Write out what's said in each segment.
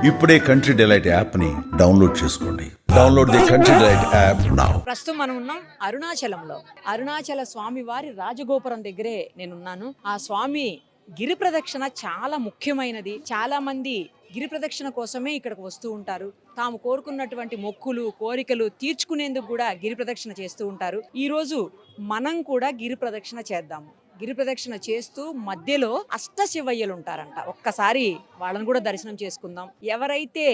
ఇప్పుడే country delight app ని download చేసుకోండి. Download the country delight app now. ప్రస్తుతం మనం ఉన్నాం అరుణాచలంలో. అరుణాచల స్వామి వారి రాజగోపురం దగ్గరే నేనున్నాను. ఆ స్వామి గిరి ప్రదక్షిణ చాలా ముఖ్యమైనది. చాలా మంది గిరి ప్రదక్షిణ కోసమే ఇక్కడికి వస్తూ ఉంటారు. తాము కోరుకున్నటువంటి మొక్కులు కోరికలు తీర్చుకునేందుకు కూడా గిరి ప్రదక్షిణ చేస్తూ ఉంటారు. ఈ రోజు మనం కూడా గిరి ప్రదక్షిణ చేద్దాము. గిరి ప్రదక్షిణ చేస్తూ మధ్యలో అష్టశివయ్యలు ఉంటారంట. ఒక్కసారి వాళ్ళని కూడా దర్శనం చేసుకుందాం. ఎవరైతే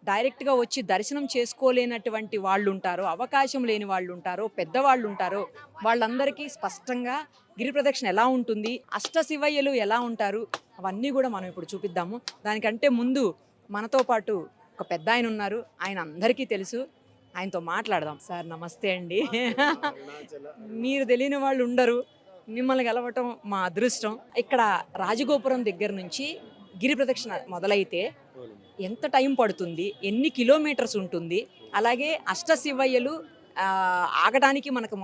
డైరెక్ట్ గా వచ్చి దర్శనం చేసుకోలేనటువంటి వాళ్ళు ఉంటారో, అవకాశం లేని వాళ్ళు ఉంటారో, పెద్దవాళ్ళు ఉంటారో, వాళ్ళందరికీ స్పష్టంగా గిరి ప్రదక్షిణ ఎలా ఉంటుంది, అష్టశివయ్యలు ఎలా ఉంటారు, అవన్నీ కూడా మనం ఇప్పుడు చూపిద్దాము. దానికంటే ముందు మనతో పాటు ఒక పెద్ద ఆయన ఉన్నారు. ఆయన అందరికీ తెలుసు. ఆయనతో మాట్లాడదాం. సార్ నమస్తే అండి. మీరు తెలియని వాళ్ళు ఉండరు. మిమ్మల్ని కలవటం మా అదృష్టం. ఇక్కడ రాజగోపురం దగ్గర నుంచి గిరి ప్రదక్షిణ మొదలైతే ఎంత టైం పడుతుంది, ఎన్ని కిలోమీటర్స్ ఉంటుంది, అలాగే అష్టశివయ్యలు ఆగడానికి మనకు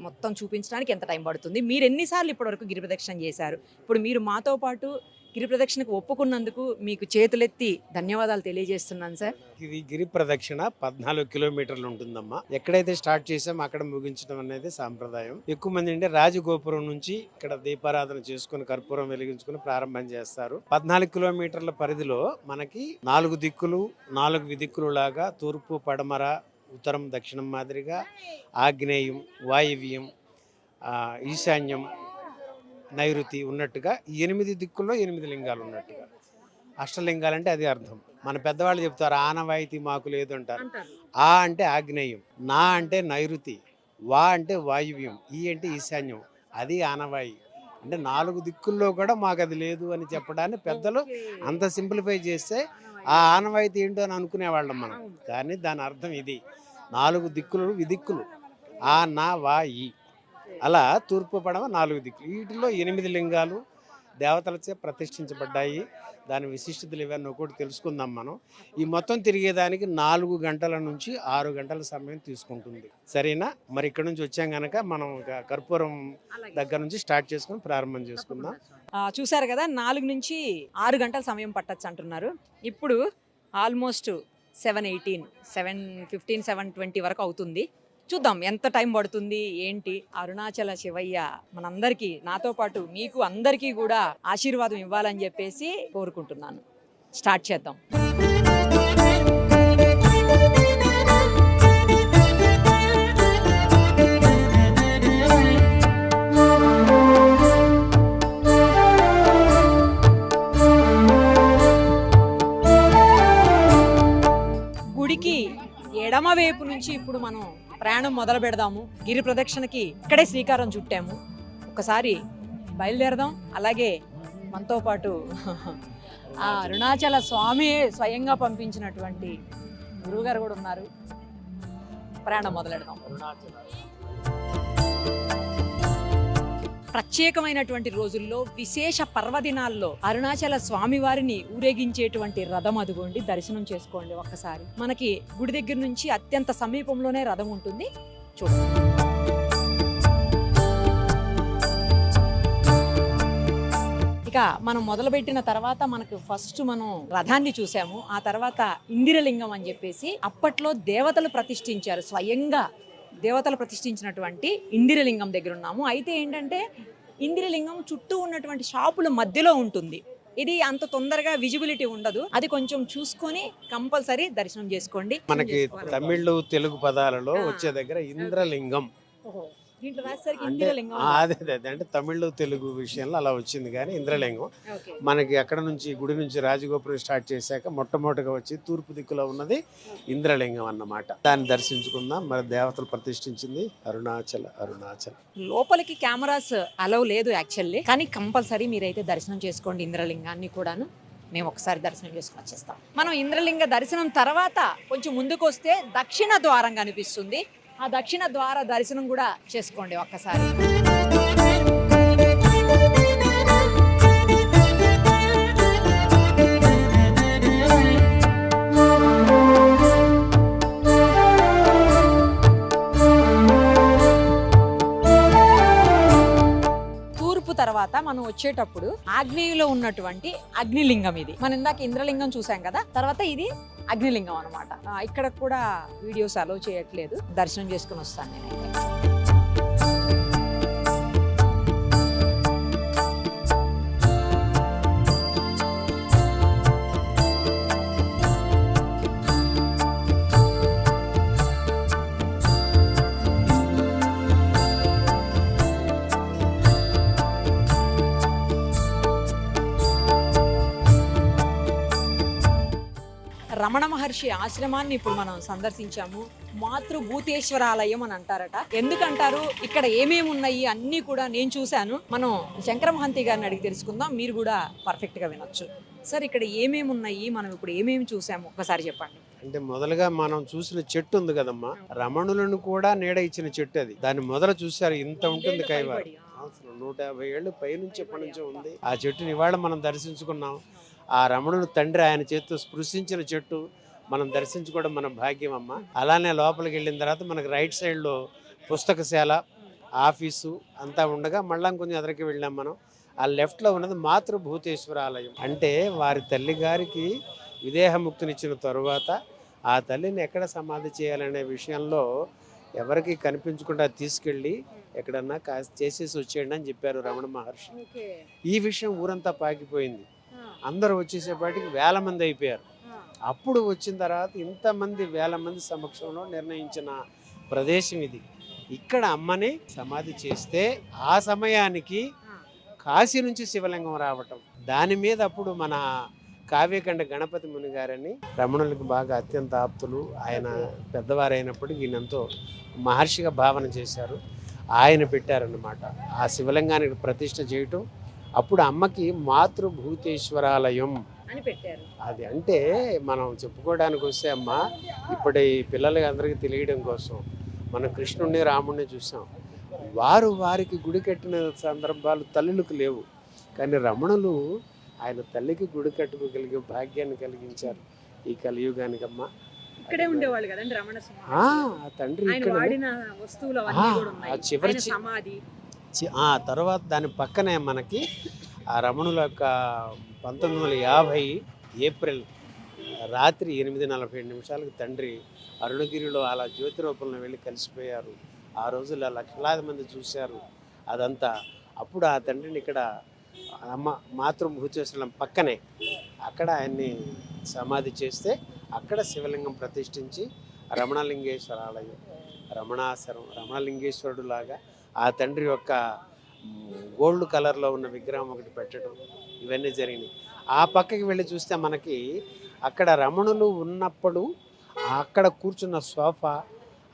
మొత్తం చూపించడానికి ఎంత టైం పడుతుంది, మీరు ఎన్నిసార్లు ఇప్పటివరకు గిరి ప్రదక్షిణ చేశారు, ఇప్పుడు మీరు మాతో పాటు గిరి ప్రదక్షిణకు ఒప్పుకున్నందుకు మీకు చేతులెత్తి ధన్యవాదాలు తెలియజేస్తున్నాను సార్. ఇది గిరి ప్రదక్షిణ 14 కిలోమీటర్లు ఉంటుందమ్మా. ఎక్కడైతే స్టార్ట్ చేసామో అక్కడ ముగించడం అనేది సాంప్రదాయం. ఎక్కువ మంది అంటే రాజగోపురం నుంచి ఇక్కడ దీపారాధన చేసుకుని కర్పూరం వెలిగించుకుని ప్రారంభం చేస్తారు. 14 కిలోమీటర్ల పరిధిలో మనకి 4 దిక్కులు 4 విదిక్కులు లాగా తూర్పు పడమర ఉత్తరం దక్షిణం మాదిరిగా ఆగ్నేయం వాయువ్యం ఈశాన్యం నైరుతి ఉన్నట్టుగా 8 దిక్కుల్లో 8 లింగాలు ఉన్నట్టుగా. అష్టలింగాలు అంటే అది అర్థం. మన పెద్దవాళ్ళు చెప్తారు ఆనవాయితీ మాకు లేదు అంటారు. ఆ అంటే ఆగ్నేయం, నా అంటే నైరుతి, వా అంటే వాయువ్యం, ఈ అంటే ఈశాన్యం, అది ఆనవాయి. అంటే 4 దిక్కుల్లో కూడా మాకు అది లేదు అని చెప్పడాన్ని పెద్దలు అంత సింప్లిఫై చేస్తే ఆ ఆనవాయితీ ఏంటో అని అనుకునేవాళ్ళం మనం. కానీ దాని అర్థం ఇది. 4 దిక్కులు విదిక్కులు, ఆ నా వా ఈ, అలా తూర్పు పడమ 4 దిక్కులు. వీటిలో 8 లింగాలు దేవతలచే ప్రతిష్ఠించబడ్డాయి. దాని విశిష్టతలు ఇవన్నీ ఒకటి తెలుసుకుందాం మనం. ఈ మొత్తం తిరిగేదానికి 4 గంటల నుంచి 6 గంటల సమయం తీసుకుంటుంది. సరేనా? మరి ఇక్కడ నుంచి వచ్చాం కనుక మనం కర్పూరం దగ్గర నుంచి స్టార్ట్ చేసుకుని ప్రారంభం చేసుకుందాం. చూసారు కదా, 4 నుంచి 6 గంటల సమయం పట్టచ్చు అంటున్నారు. ఇప్పుడు ఆల్మోస్ట్ 7:18, 7:15, 7:20 వరకు అవుతుంది. చూద్దాం ఎంత టైం పడుతుంది ఏంటి. అరుణాచల శివయ్య మనందరికీ, నాతో పాటు మీకు అందరికీ కూడా ఆశీర్వాదం ఇవ్వాలని చెప్పేసి కోరుకుంటున్నాను. స్టార్ట్ చేద్దాం. గుడికి ఎడమ వైపు నుంచి ఇప్పుడు మనం ప్రయాణం మొదలు పెడదాము. గిరి ప్రదక్షిణకి ఇక్కడే శ్రీకారం చుట్టాము. ఒకసారి బయలుదేరదాం. అలాగే మనతో పాటు ఆ అరుణాచల స్వామి స్వయంగా పంపించినటువంటి గురువుగారు కూడా ఉన్నారు. ప్రయాణం మొదలెడదాం. ప్రత్యేకమైనటువంటి రోజుల్లో, విశేష పర్వదినాల్లో అరుణాచల స్వామి వారిని ఊరేగించేటువంటి రథం అదుగోండి. దర్శనం చేసుకోండి ఒక్కసారి. మనకి గుడి దగ్గర నుంచి అత్యంత సమీపంలోనే రథం ఉంటుంది. చూడండి. ఇక మనం మొదలుపెట్టిన తర్వాత మనకు ఫస్ట్ మనం రథాన్ని చూసాము. ఆ తర్వాత ఇందిరలింగం అని చెప్పేసి అప్పట్లో దేవతలు ప్రతిష్ఠించారు. స్వయంగా దేవతలు ప్రతిష్ఠించినటువంటి ఇందిరలింగం దగ్గర ఉన్నాము. అయితే ఏంటంటే ఇందిరలింగం చుట్టూ ఉన్నటువంటి షాపుల మధ్యలో ఉంటుంది. ఇది అంత తొందరగా విజిబిలిటీ ఉండదు. అది కొంచెం చూసుకొని కంపల్సరీ దర్శనం చేసుకోండి. మనకి తమిళ్ తెలుగు పదాలలో వచ్చే దగ్గర ఇంద్రలింగం అదే అంటే తమిళ్ తెలుగు విషయంలో అలా వచ్చింది. కానీ ఇంద్రలింగం మనకి అక్కడ నుంచి గుడి నుంచి రాజగోపురం స్టార్ట్ చేశాక మొట్టమొదటిగా వచ్చి తూర్పు దిక్కులో ఉన్నది ఇంద్రలింగం అన్నమాట. దాన్ని దర్శించుకుందాం. మరి దేవతలు ప్రతిష్ఠించింది అరుణాచల. లోపలికి కెమెరాస్ అలౌ లేదు యాక్చువల్లీ, కానీ కంపల్సరీ మీరైతే దర్శనం చేసుకోండి ఇంద్రలింగాన్ని కూడాను. మేము ఒకసారి దర్శనం చేసుకుని వచ్చేస్తాం. మనం ఇంద్రలింగ దర్శనం తర్వాత కొంచెం ముందుకు వస్తే దక్షిణ ద్వారం కనిపిస్తుంది. ఆ దక్షిణ ద్వార దర్శనం కూడా చేసుకోండి ఒక్కసారి. తూర్పు తర్వాత మనం వచ్చేటప్పుడు ఆగ్నేయంలో ఉన్నటువంటి అగ్నిలింగం ఇది. మనం ఇందాక ఇంద్రలింగం చూసాం కదా, తర్వాత ఇది అగ్నిలింగం అనమాట. ఇక్కడ కూడా వీడియోస్ అలో చేయట్లేదు, దర్శనం చేసుకుని వస్తాను నేనైతే. రమణ మహర్షి ఆశ్రమాన్ని ఇప్పుడు మనం సందర్శించాము. మాతృభూతేశ్వరాలయం అని అంటారట. ఎందుకంటారు, ఇక్కడ ఏమేమి ఉన్నాయి అన్నీ కూడా నేను చూశాను. మనం శంకర మహంతి గారిని అడిగి తెలుసుకుందాం, మీరు కూడా పర్ఫెక్ట్ గా వినొచ్చు. సార్, ఇక్కడ ఏమేమి ఉన్నాయి, మనం ఇప్పుడు ఏమేమి చూసాము ఒకసారి చెప్పండి. అంటే మొదలుగా మనం చూసిన చెట్టు ఉంది కదమ్మా, రమణులను కూడా నీడ ఇచ్చిన చెట్టు అది. దాన్ని మొదలు చూశారు, ఇంత ఉంటుంది కైవారు. అసలు 150 ఏళ్ళు పైనుంచి ఎప్పటి నుంచో ఉంది ఆ చెట్టుని. ఇవాళ మనం దర్శించుకున్నాం. ఆ రమణుడు తండ్రి ఆయన చేతితో స్పృశించిన చెట్టు మనం దర్శించుకోవడం మన భాగ్యం అమ్మ. అలానే లోపలికి వెళ్ళిన తర్వాత మనకు రైట్ సైడ్లో పుస్తకశాల, ఆఫీసు అంతా ఉండగా మళ్ళా కొంచెం ఎదరికి వెళ్ళాం మనం. ఆ లెఫ్ట్లో ఉన్నది మాతృభూతేశ్వరాలయం. అంటే వారి తల్లి గారికి విదేహముక్తినిచ్చిన తరువాత ఆ తల్లిని ఎక్కడ సమాధి చేయాలనే విషయంలో ఎవరికి కనిపించకుండా తీసుకెళ్ళి ఎక్కడన్నా చేసేసి వచ్చేయండి అని చెప్పారు రమణ మహర్షి. ఈ విషయం ఊరంతా పాకిపోయింది. అందరూ వచ్చేసేపాటికి వేల మంది అయిపోయారు. అప్పుడు వచ్చిన తర్వాత ఇంతమంది వేల మంది సమక్షంలో నిర్ణయించిన ప్రదేశం ఇది. ఇక్కడ అమ్మని సమాధి చేస్తే ఆ సమయానికి కాశీ నుంచి శివలింగం రావటం, దాని మీద అప్పుడు మన కావ్యకండ గణపతి ముని గారని రమణులకు బాగా అత్యంత ఆప్తులు, ఆయన పెద్దవారైనప్పటికీ ఈయనంతో మహర్షిగా భావన చేశారు. ఆయన పెట్టారన్నమాట ఆ శివలింగానికి ప్రతిష్ఠ చేయటం. అప్పుడు అమ్మకి మాతృభూతేశ్వరాలయం అని పెట్టారు. అది అంటే మనం చెప్పుకోవడానికి వస్తే అమ్మ, ఇప్పటి పిల్లలకి అందరికీ తెలియడం కోసం మనం కృష్ణుడిని రాముడిని చూసాం. వారికి గుడి కట్టిన సందర్భాలు తల్లులకు లేవు, కానీ రమణులు ఆయన తల్లికి గుడి కట్టుకోగలిగే భాగ్యాన్ని కలిగించారు ఈ కలియుగానికి అమ్మ. ఇక్కడే ఉండేవాళ్ళు కదండి రమణ ఆ తండ్రి ఇక్కడ చివరి సమాధి. ఆ తర్వాత దాని పక్కనే మనకి ఆ రమణుల యొక్క 1950 ఏప్రిల్ రాత్రి 8:47 తండ్రి అరుణగిరిలో అలా జ్యోతి రూపంలో వెళ్ళి కలిసిపోయారు. ఆ రోజుల్లో లక్షలాది మంది చూశారు అదంతా. అప్పుడు ఆ తండ్రిని ఇక్కడ అమ్మ మాతృభూతేశ్వరం పక్కనే అక్కడ ఆయన్ని సమాధి చేస్తే అక్కడ శివలింగం ప్రతిష్ఠించి రమణలింగేశ్వర ఆలయం, రమణాసరం, రమణలింగేశ్వరుడు లాగా ఆ తండ్రి యొక్క గోల్డ్ కలర్లో ఉన్న విగ్రహం ఒకటి పెట్టడం, ఇవన్నీ జరిగినాయి. ఆ పక్కకి వెళ్ళి చూస్తే మనకి అక్కడ రమణులు ఉన్నప్పుడు అక్కడ కూర్చున్న సోఫా,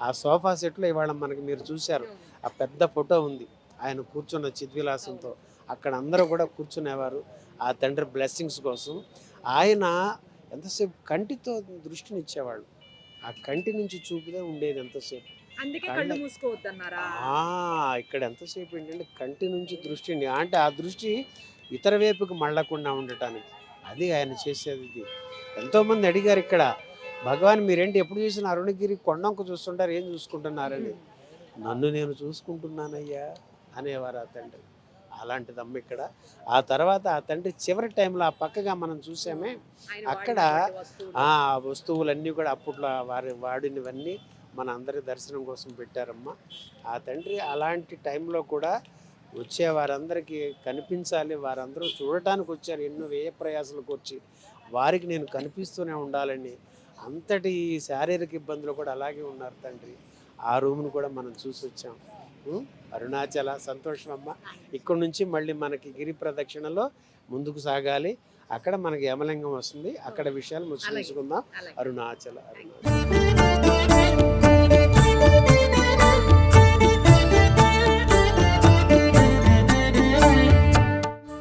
ఆ సోఫా సెట్లో ఇవాళ మనకి మీరు చూశారు ఆ పెద్ద ఫోటో ఉంది ఆయన కూర్చున్న చిద్విలాసంతో. అక్కడ అందరూ కూడా కూర్చునేవారు ఆ తండ్రి బ్లెస్సింగ్స్ కోసం. ఆయన ఎంతసేపు కంటితో దృష్టినిచ్చేవాళ్ళు, ఆ కంటి నుంచి చూపుదే ఉండేది ఎంతసేపు. ఇక్కడ ఎంతసేపు ఏంటంటే కంటి నుంచి దృష్టిని, అంటే ఆ దృష్టి ఇతర వైపుకి మళ్ళకుండా ఉండటానికి అది ఆయన చేసేది. ఇది ఎంతోమంది అడిగారు ఇక్కడ, భగవాన్ మీరేంటి ఎప్పుడు చూసిన అరుణగిరి కొండంకు చూస్తుంటారు, ఏం చూసుకుంటున్నారని. నన్ను నేను చూసుకుంటున్నానయ్యా అనేవారు ఆ తండ్రి. అలాంటిదమ్మ ఇక్కడ. ఆ తర్వాత ఆ తండ్రి చివరి టైంలో ఆ పక్కగా మనం చూసామే, అక్కడ ఆ వస్తువులన్నీ కూడా అప్పట్లో వాడినవన్నీ మన అందరి దర్శనం కోసం పెట్టారమ్మ. ఆ తండ్రి అలాంటి టైంలో కూడా వచ్చే వారందరికీ కనిపించాలి, వారందరూ చూడటానికి వచ్చారు, ఎన్నో వ్యయ ప్రయాసాలకు వచ్చి వారికి నేను కనిపిస్తూనే ఉండాలని. అంతటి శారీరక ఇబ్బందులు కూడా అలాగే ఉన్నారు తండ్రి. ఆ రూమ్ను కూడా మనం చూసి వచ్చాం. అరుణాచల సంతోషం అమ్మ. ఇక్కడ నుంచి మళ్ళీ మనకి గిరి ప్రదక్షిణలో ముందుకు సాగాలి. అక్కడ మనకి యమలింగం వస్తుంది, అక్కడ విషయాలు ముచ్చుకుందాం. అరుణాచల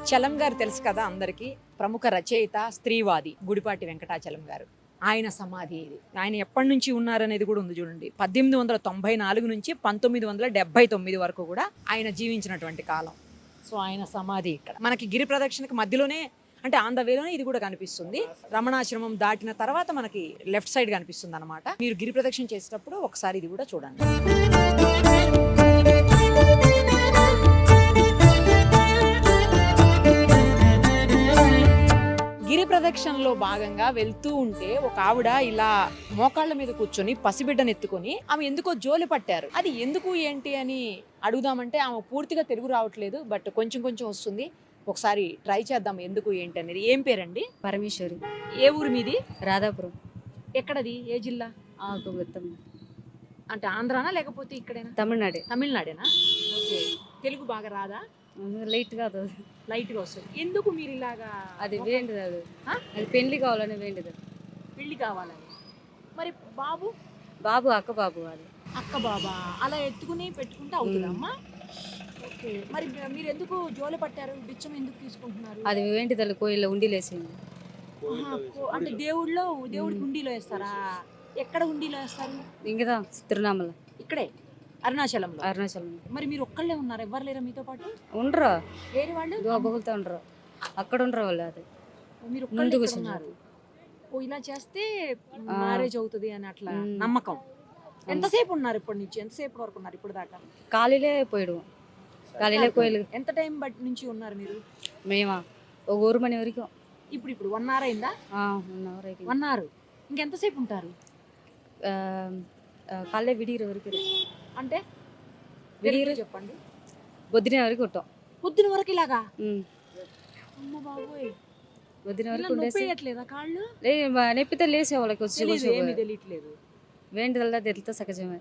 చలం గారు తెలుసు కదా అందరికీ, ప్రముఖ రచయిత, స్త్రీవాది గుడిపాటి వెంకటాచలం గారు. ఆయన సమాధి ఇది. ఆయన ఎప్పటి నుంచి ఉన్నారనేది కూడా ఉంది చూడండి. 1894 నుంచి 1979 వరకు కూడా ఆయన జీవించినటువంటి కాలం. సో ఆయన సమాధి ఇక్కడ మనకి గిరి ప్రదక్షిణకి మధ్యలోనే, అంటే ఆన్ ద వేలోనే ఇది కూడా కనిపిస్తుంది. రమణాశ్రమం దాటిన తర్వాత మనకి లెఫ్ట్ సైడ్ కనిపిస్తుంది అనమాట. మీరు గిరి ప్రదక్షిణ చేసేటప్పుడు ఒకసారి ఇది కూడా చూడండి. ప్రదక్షిణలో భాగంగా వెళ్తూ ఉంటే ఒక ఆవిడ ఇలా మోకాళ్ళ మీద కూర్చొని పసిబిడ్డను ఎత్తుకొని ఆమె ఎందుకో జోలి పట్టారు. అది ఎందుకు ఏంటి అని అడుగుదామంటే ఆమె పూర్తిగా తెలుగు రావట్లేదు, బట్ కొంచెం కొంచెం వస్తుంది. ఒకసారి ట్రై చేద్దాం ఎందుకు ఏంటి అనేది. ఏం పేరండి? పరమేశ్వరి, ఏ ఊరు మీది? రాధాపురం. ఎక్కడది? ఏ జిల్లా? మొత్తం అంటే ఆంధ్రానా లేకపోతే ఇక్కడేనా? తమిళనాడే. తమిళనాడేనా? ఓకే. తెలుగు బాగా రాదా? లైట్గా అవుతుంది. లైట్గా వస్తుంది. ఎందుకు మీరు ఇలాగా? అది వేంటిది, అది ఆ? అది పెళ్లి కావాలని వేంటిది. పెళ్లి కావాలని. మరి బాబు? బాబు అక్క బాబు అది. అక్క బాబా అలా ఎత్తుకుని పెట్టుకుంటే అవుతుందమ్మా. ఓకే. మరి మీరు ఎందుకు జోలు పట్టారు? బిచ్చం ఎందుకు తీసుకుంటున్నారు? అది వేంటిది కోయిల్లో ఉండిలేసింది. ఆహా, అంటే దేవుడికి హుండీలో వేస్తారా? ఎక్కడ హుండీలో వేస్తారు? ఇంకదా తిరునామల ఇక్కడే అరుణాచలంలో. అరుణాచలం. మరి మీరు ఒక్కళ్ళే ఉన్నారు, ఎవ్వరు లేరా మీతో పాటు? ఉండరు, వేరే వాళ్ళు? బొగులుతా ఉండరు, అక్కడ ఉండరు వాళ్ళు. అది ఓ, మీరు ముందు ఒక్కళ్ళే కూర్చున్నారు. ఉన్నారు. ఓ, ఇలా చేస్తే మ్యారేజ్ అవుతుంది అని అట్లా నమ్మకం. ఎంతసేపు ఉన్నారు ఇప్పటి నుంచి? ఎంతసేపు వరకు ఉన్నారు ఇప్పుడు దాకా? ఖాళీలే పోయాడు, ఖాళీలే కోయిలు. ఎంత టైం బట్టి నుంచి ఉన్నారు మీరు? మేమా ఒక ఊరు మనీ వరకు. ఇప్పుడు 1 hour అయిందా? 1 hour అయిపోయింది. 1 hour. ఇంకెంతసేపు ఉంటారు? కాళ్ళే విడిగిర వరకు. అంటే విడిగిర చెప్పండి. బొద్దిన వరకు ఉంటాం. పొద్దున వరకు ఇలాగా? అమ్మ బాబోయ్, బొద్దిన ఇలా వరకు నొప్పి ఉండేసి వేయట్లేదా కాళ్ళు? నెప్పితే లేసే వాళ్ళకి వచ్చి తెలీదు, ఏమీ తెలియట్లేదు. వేంటిదల్లా తెలుతా సహజమే.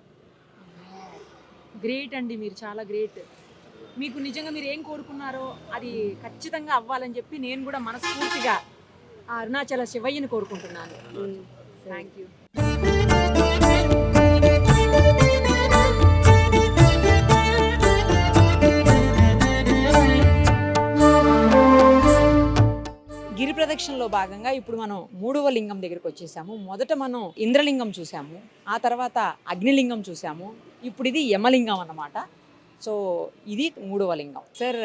గ్రేట్ అండి, మీరు చాలా గ్రేట్. మీకు నిజంగా మీరు ఏం కోరుకున్నారో అది ఖచ్చితంగా అవ్వాలని చెప్పి నేను కూడా మనస్ఫూర్తిగా ఆ అరుణాచల శివయ్యని కోరుకుంటున్నాను. Thank you. గిరి ప్రదక్షిణలో భాగంగా ఇప్పుడు మనం 3వ లింగం దగ్గరికి వచ్చేసాము. మొదట మనం ఇంద్రలింగం చూసాము, ఆ తర్వాత అగ్నిలింగం చూసాము, ఇప్పుడు ఇది యమలింగం అన్నమాట. సో ఇది 3వ లింగం. సార్,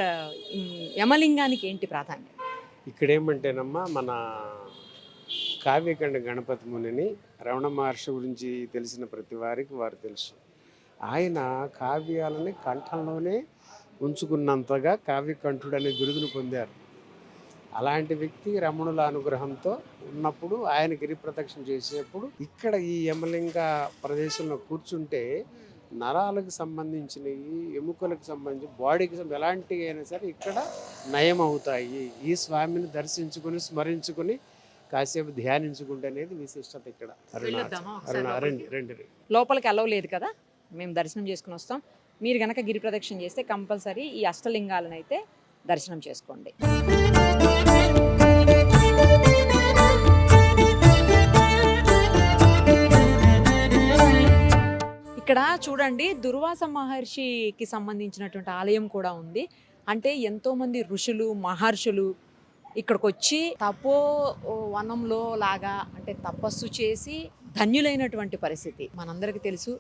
ఈ యమలింగానికి ఏంటి ప్రాధాన్యత? ఇక్కడ ఏమంటేనమ్మా, మన కావ్యకండ గణపతి మునిని రమణ మహర్షి గురించి తెలిసిన ప్రతి వారికి వారు తెలుసు. ఆయన కావ్యాలని కంఠంలోనే ఉంచుకున్నంతగా కావ్యకంఠుడు అనే బిరుదును పొందారు. అలాంటి వ్యక్తి రమణుల అనుగ్రహంతో ఉన్నప్పుడు ఆయన గిరి ప్రదక్షిణ చేసేప్పుడు ఇక్కడ ఈ యమలింగ ప్రదేశంలో కూర్చుంటే నరాలకు సంబంధించినవి, ఎముకలకు సంబంధించి బాడీకి ఎలాంటివి అయినా సరే ఇక్కడ నయం అవుతాయి. ఈ స్వామిని దర్శించుకుని స్మరించుకుని కాసేపు ధ్యానించుకుంటే అనేది విశిష్టత ఇక్కడ. రండి. లోపలికి అలవ్ లేదు కదా, మేము దర్శనం చేసుకుని వస్తాం. మీరు గనక గిరి ప్రదక్షిణ చేస్తే కంపల్సరీ ఈ అష్టలింగాలను అయితే దర్శనం చేసుకోండి. ఇక్కడ చూడండి, దుర్వాస మహర్షికి సంబంధించినటువంటి ఆలయం కూడా ఉంది. అంటే ఎంతోమంది ఋషులు, మహర్షులు ఇక్కడికి వచ్చి తపో వనంలో లాగా అంటే తపస్సు చేసి ధన్యులైనటువంటి పరిస్థితి మనందరికీ తెలుసు.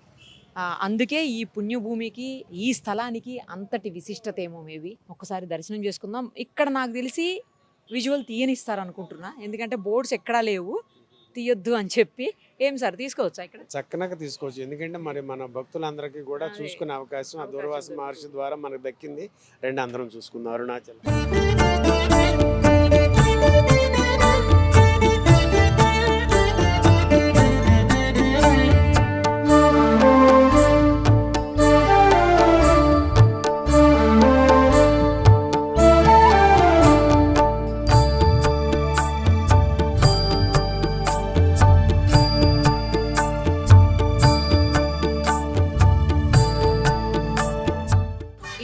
అందుకే ఈ పుణ్యభూమికి, ఈ స్థలానికి అంతటి విశిష్టత ఏమో. మేబీ ఒకసారి దర్శనం చేసుకుందాం. ఇక్కడ నాకు తెలిసి విజువల్ తీయనిస్తారు అనుకుంటున్నా, ఎందుకంటే బోర్డ్స్ ఎక్కడా లేవు తీయొద్దు అని చెప్పి. ఏం సార్, తీసుకోవచ్చా? ఇక్కడ చక్కనగా తీసుకోవచ్చు, ఎందుకంటే మరి మన భక్తులందరికీ కూడా చూసుకునే అవకాశం ఆ దుర్వాస మహర్షి ద్వారా మనకు దక్కింది. రెండు అందరం చూసుకుందాం. అరుణాచలం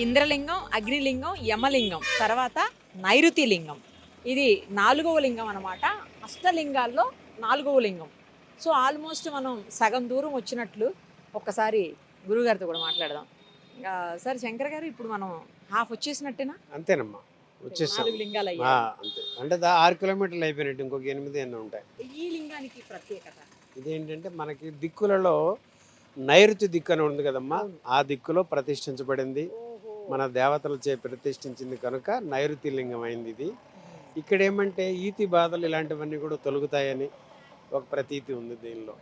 ఇంద్రలింగం, అగ్నిలింగం, యమలింగం, తర్వాత నైరుతి లింగం. ఇది 4వ లింగం అన్నమాట. అష్టలింగాల్లో 4వ లింగం. సో ఆల్మోస్ట్ మనం సగం దూరం వచ్చినట్లు. ఒక్కసారి గురుగారితో కూడా మాట్లాడదాం. సార్, శంకర్ గారు, ఇప్పుడు మనం హాఫ్ వచ్చేసినట్టేనా? అంతేనమ్మా, వచ్చేసాం. 4 లింగాలు అంతే, అంటే 6 కిలోమీటర్లు అయిపోయినట్టు, ఇంకొక 8 ఎన్నో ఉంటాయి. ఈ లింగానికి ప్రత్యేకత ఇదేంటంటే మనకి దిక్కులలో నైరుతి దిక్కు అని ఉంది కదమ్మా, ఆ దిక్కులో ప్రతిష్ఠించబడింది. మన దేవతలచే ప్రతిష్ఠించింది కనుక నైరుతి లింగం అయింది ఇది. ఇక్కడ ఏమంటే ఈతి బాధలు ఇలాంటివన్నీ కూడా తొలగుతాయని ఒక ప్రతీతి ఉంది దీనిలో.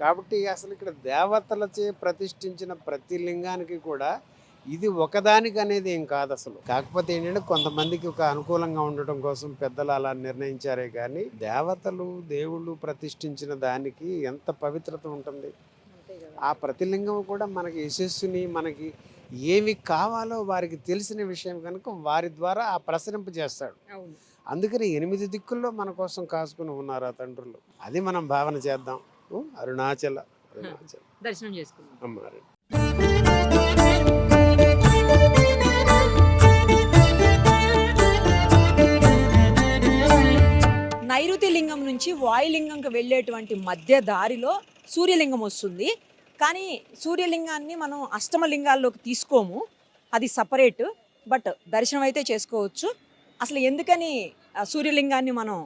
కాబట్టి అసలు ఇక్కడ దేవతలచే ప్రతిష్ఠించిన ప్రతి లింగానికి కూడా ఇది ఒకదానికి అనేది ఏం కాదు అసలు. కాకపోతే ఏంటంటే కొంతమందికి ఒక అనుకూలంగా ఉండటం కోసం పెద్దలు అలా నిర్ణయించారే కానీ దేవతలు దేవుళ్ళు ప్రతిష్ఠించిన దానికి ఎంత పవిత్రత ఉంటుంది. ఆ ప్రతిలింగం కూడా మనకి యశస్సుని, మనకి ఏమి కావాలో వారికి తెలిసిన విషయం కనుక వారి ద్వారా ఆ ప్రసరింప చేస్తాడు. అవును. అందుకని 8 దిక్కుల్లో మన కోసం కాసుకుని ఉన్నారు ఆ తండ్రులు. అది మనం భావన చేద్దాం. అరుణాచల అరుణాచల దర్శనం చేసుకుందాం. అమ్మారు. నైరుతి లింగం నుంచి వాయులింగంకి వెళ్ళేటువంటి మధ్య దారిలో సూర్యలింగం వస్తుంది. కానీ సూర్యలింగాన్ని మనం అష్టమలింగాల్లోకి తీసుకోము, అది సపరేట్. బట్ దర్శనం అయితే చేసుకోవచ్చు. అసలు ఎందుకని సూర్యలింగాన్ని మనం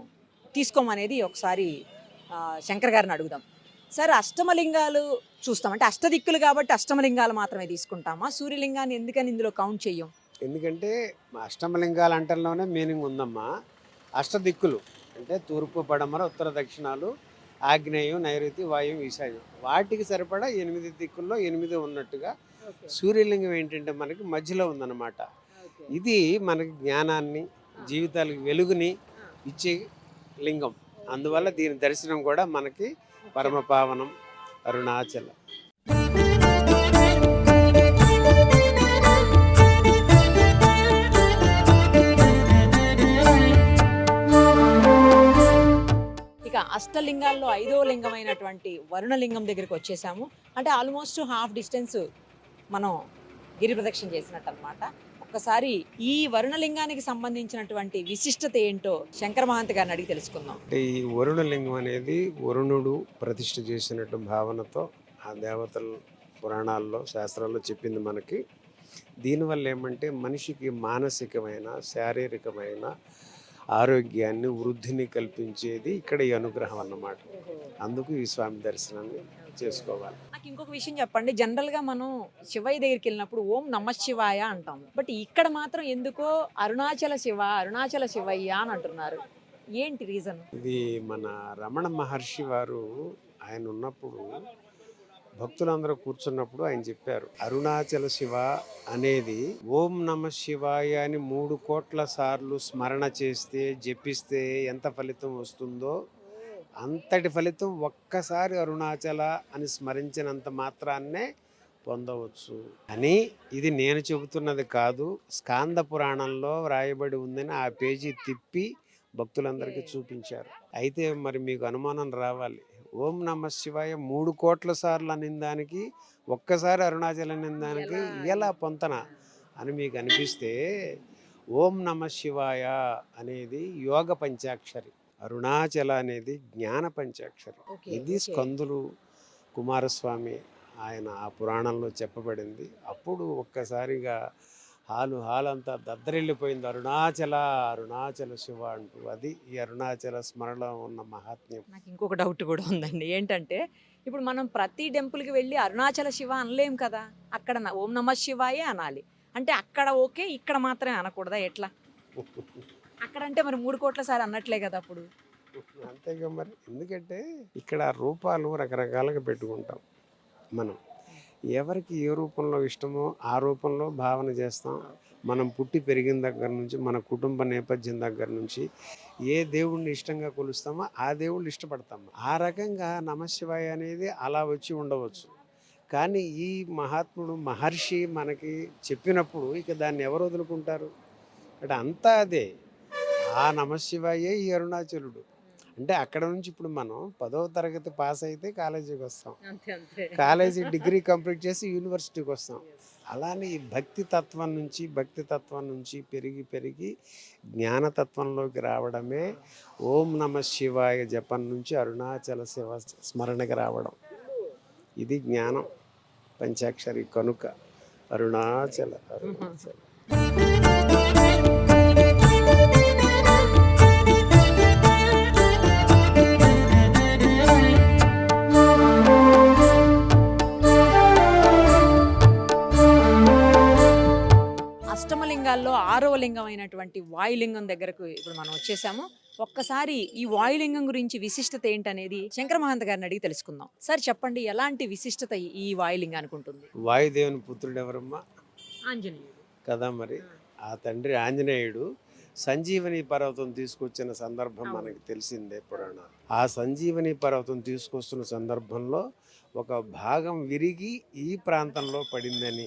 తీసుకోమనేది ఒకసారి శంకర్ గారిని అడుగుదాం. సార్, అష్టమలింగాలు చూస్తాం అంటే అష్టదిక్కులు కాబట్టి అష్టమలింగాలు మాత్రమే తీసుకుంటామా? సూర్యలింగాన్ని ఎందుకని ఇందులో కౌంట్ చెయ్యం? ఎందుకంటే అష్టమలింగాల అంటల్లోనే మీనింగ్ ఉందమ్మా. అష్టదిక్కులు అంటే తూర్పు, పడమర, ఉత్తర, దక్షిణాలు, ఆగ్నేయం, నైరుతి, వాయువు, ఈశాన్యం. వాటికి సరిపడా 8 దిక్కుల్లో 8 ఉన్నట్టుగా సూర్యలింగం ఏంటంటే మనకి మధ్యలో ఉందన్నమాట. ఇది మనకి జ్ఞానాన్ని, జీవితాలకు వెలుగుని ఇచ్చే లింగం. అందువల్ల దీని దర్శనం కూడా మనకి పరమపావనం. అరుణాచల. ఇక అష్టలింగాల్లో 5వ లింగమైనటువంటి వరుణలింగం దగ్గరికి వచ్చేసాము. అంటే ఆల్మోస్ట్ హాఫ్ డిస్టెన్స్ మనం గిరి ప్రదక్షిణ చేసినట్టు అనమాట. ఒక్కసారి ఈ వరుణలింగానికి సంబంధించినటువంటి విశిష్టత ఏంటో శంకర మహంత్ గారిని అడిగి తెలుసుకుందాం. అంటే ఈ వరుణలింగం అనేది వరుణుడు ప్రతిష్ఠ చేసినట్టు భావనతో ఆ దేవతల పురాణాల్లో, శాస్త్రాల్లో చెప్పింది మనకి. దీనివల్ల ఏమంటే మనిషికి మానసికమైన, శారీరకమైన ఆరోగ్యాన్ని, వృద్ధిని కల్పించేది ఇక్కడ ఈ అనుగ్రహం అన్నమాట. అందుకు ఈ స్వామి దర్శనాన్ని చేసుకోవాలి. నాకు ఇంకొక విషయం చెప్పండి. జనరల్గా మనం శివయ్య దగ్గరికి వెళ్ళినప్పుడు ఓం నమ శివాయ అంటాము. బట్ ఇక్కడ మాత్రం ఎందుకో అరుణాచల శివ, అరుణాచల శివయ్య అని అంటున్నారు. ఏంటి రీజన్? ఇది మన రమణ మహర్షి వారు ఆయన ఉన్నప్పుడు భక్తులందరూ కూర్చున్నప్పుడు ఆయన చెప్పారు, అరుణాచల శివ అనేది ఓం నమ శివాయ అని 3 కోట్ల సార్లు స్మరణ చేస్తే, జపిస్తే ఎంత ఫలితం వస్తుందో అంతటి ఫలితం ఒక్కసారి అరుణాచల అని స్మరించినంత మాత్రాన్నే పొందవచ్చు అని. ఇది నేను చెబుతున్నది కాదు, స్కాంద పురాణంలో వ్రాయబడి ఉందని ఆ పేజీ తిప్పి భక్తులందరికీ చూపించారు. అయితే మరి మీకు అనుమానం రావాలి, ఓం నమ శివాయ 3 కోట్ల సార్లు అనిందానికి ఒక్కసారి అరుణాచల అనిందానికి ఎలా పొంతన అని మీకు అనిపిస్తే, ఓం నమ శివాయ అనేది యోగ పంచాక్షరి, అరుణాచల అనేది జ్ఞాన పంచాక్షరి. ఇది స్కందులు కుమారస్వామి ఆయన ఆ పురాణంలో చెప్పబడింది. అప్పుడు ఒక్కసారిగా హాల్ అంతా దద్దరిల్లిపోయింది, అరుణాచల అరుణాచల శివ అంటూ. అది ఈ అరుణాచల స్మరణలో ఉన్న మహాత్మ్యం. నాకు ఇంకొక డౌట్ కూడా ఉందండి. ఏంటంటే ఇప్పుడు మనం ప్రతి టెంపుల్కి వెళ్ళి అరుణాచల శివ అనలేం కదా, అక్కడ ఓం నమ శివాయే అనాలి. అంటే అక్కడ ఓకే, ఇక్కడ మాత్రమే అనకూడదా? ఎట్లా? అక్కడ అంటే మరి 3 కోట్ల సారి అన్నట్లే కదా అప్పుడు. అంతేగా మరి. ఎందుకంటే ఇక్కడ రూపాలు రకరకాలుగా పెట్టుకుంటాం మనం. ఎవరికి ఏ రూపంలో ఇష్టమో ఆ రూపంలో భావన చేస్తాం. మనం పుట్టి పెరిగిన దగ్గర నుంచి, మన కుటుంబ నేపథ్యం దగ్గర నుంచి ఏ దేవుడిని ఇష్టంగా కొలుస్తామో ఆ దేవుళ్ళు ఇష్టపడతాము. ఆ రకంగా నమశివాయ అనేది అలా వచ్చి ఉండవచ్చు. కానీ ఈ మహాత్ముడు మహర్షి మనకి చెప్పినప్పుడు ఇక దాన్ని ఎవరు వదులుకుంటారు? అంటే అంతా అదే, ఆ నమశివాయే ఈ అరుణాచలుడు. అంటే అక్కడ నుంచి ఇప్పుడు మనం 10వ తరగతి పాస్ అయితే కాలేజీకి వస్తాం, కాలేజీ డిగ్రీ కంప్లీట్ చేసి యూనివర్సిటీకి వస్తాం. అలానే ఈ భక్తి తత్వం నుంచి పెరిగి జ్ఞానతత్వంలోకి రావడమే ఓం నమ శివాయ జపం నుంచి అరుణాచల శివ స్మరణకి రావడం. ఇది జ్ఞానం పంచాక్షరి కనుక అరుణాచల అరుణాచల. అష్టమలింగాల్లో 6వ లింగం అయినటువంటి వాయులింగం దగ్గరకు ఇప్పుడు మనం వచ్చేసాము. ఒక్కసారి ఈ వాయులింగం గురించి విశిష్టత ఏంటనేది శంకర మహంత గారిని అడిగి తెలుసుకుందాం. సార్ చెప్పండి, ఎలాంటి విశిష్టత ఈ వాయులింగానికి ఉంటుంది? వాయుదేవుని పుత్రుడు ఎవరమ్మా? ఆంజనేయుడు. కదా మరి. ఆ తండ్రి ఆంజనేయుడు సంజీవని పర్వతం తీసుకొచ్చిన సందర్భం అవును. మనకి తెలిసిందే పురాణం. ఆ సంజీవని పర్వతం తీసుకొస్తున్న సందర్భంలో ఒక భాగం విరిగి ఈ ప్రాంతంలో పడిందని,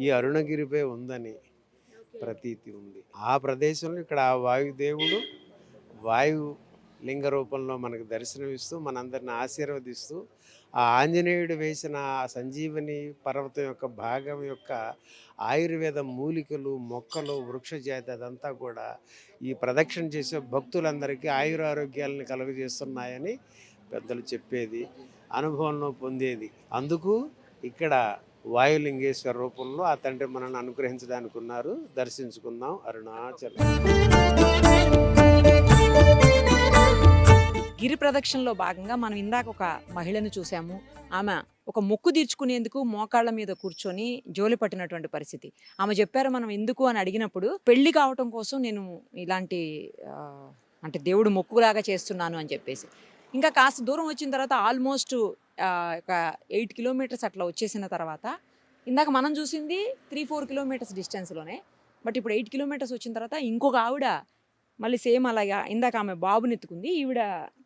ఈ అరుణగిరిపై ఉందని ప్రతీతి ఉంది. ఆ ప్రదేశంలో ఇక్కడ ఆ వాయుదేవుడు వాయు లింగ రూపంలో మనకు దర్శనమిస్తూ మనందరిని ఆశీర్వదిస్తూ ఆ ఆంజనేయుడు వేసిన ఆ సంజీవని పర్వతం యొక్క భాగం యొక్క ఆయుర్వేద మూలికలు మొక్కలు వృక్ష జాతి అదంతా కూడా ఈ ప్రదక్షిణ చేసే భక్తులందరికీ ఆయురారోగ్యాలను కలుగజేస్తున్నాయని పెద్దలు చెప్పేది, అనుభవంలో పొందేది. అందుకు ఇక్కడ వాయులింగేశ్వర రూపంలో ఆ తండ్రి మనల్ని అనుగ్రహించడానికి ఉన్నారు. దర్శించుకుందాం అరుణాచలం. గిరి ప్రదక్షిణలో భాగంగా మనం ఇందాక ఒక మహిళను చూసాము. ఆమె ఒక మొక్కు తీర్చుకునేందుకు మోకాళ్ళ మీద కూర్చొని జోలి పట్టినటువంటి పరిస్థితి. ఆమె చెప్పారు మనం ఎందుకు అని అడిగినప్పుడు పెళ్లి కావటం కోసం నేను ఇలాంటి అంటే దేవుడు మొక్కులాగా చేస్తున్నాను అని చెప్పేసి. ఇంకా కాస్త దూరం వచ్చిన తర్వాత ఆల్మోస్ట్ ఒక 8 కిలోమీటర్స్ అట్లా వచ్చేసిన తర్వాత ఇందాక మనం చూసింది 3-4 కిలోమీటర్స్ డిస్టెన్స్లోనే. బట్ ఇప్పుడు 8 కిలోమీటర్స్ వచ్చిన తర్వాత ఇంకొక ఆవిడ మళ్ళీ సేమ్ అలాగా ఇందాక ఆమె బాబుని ఎత్తుకుంది, ఈవిడ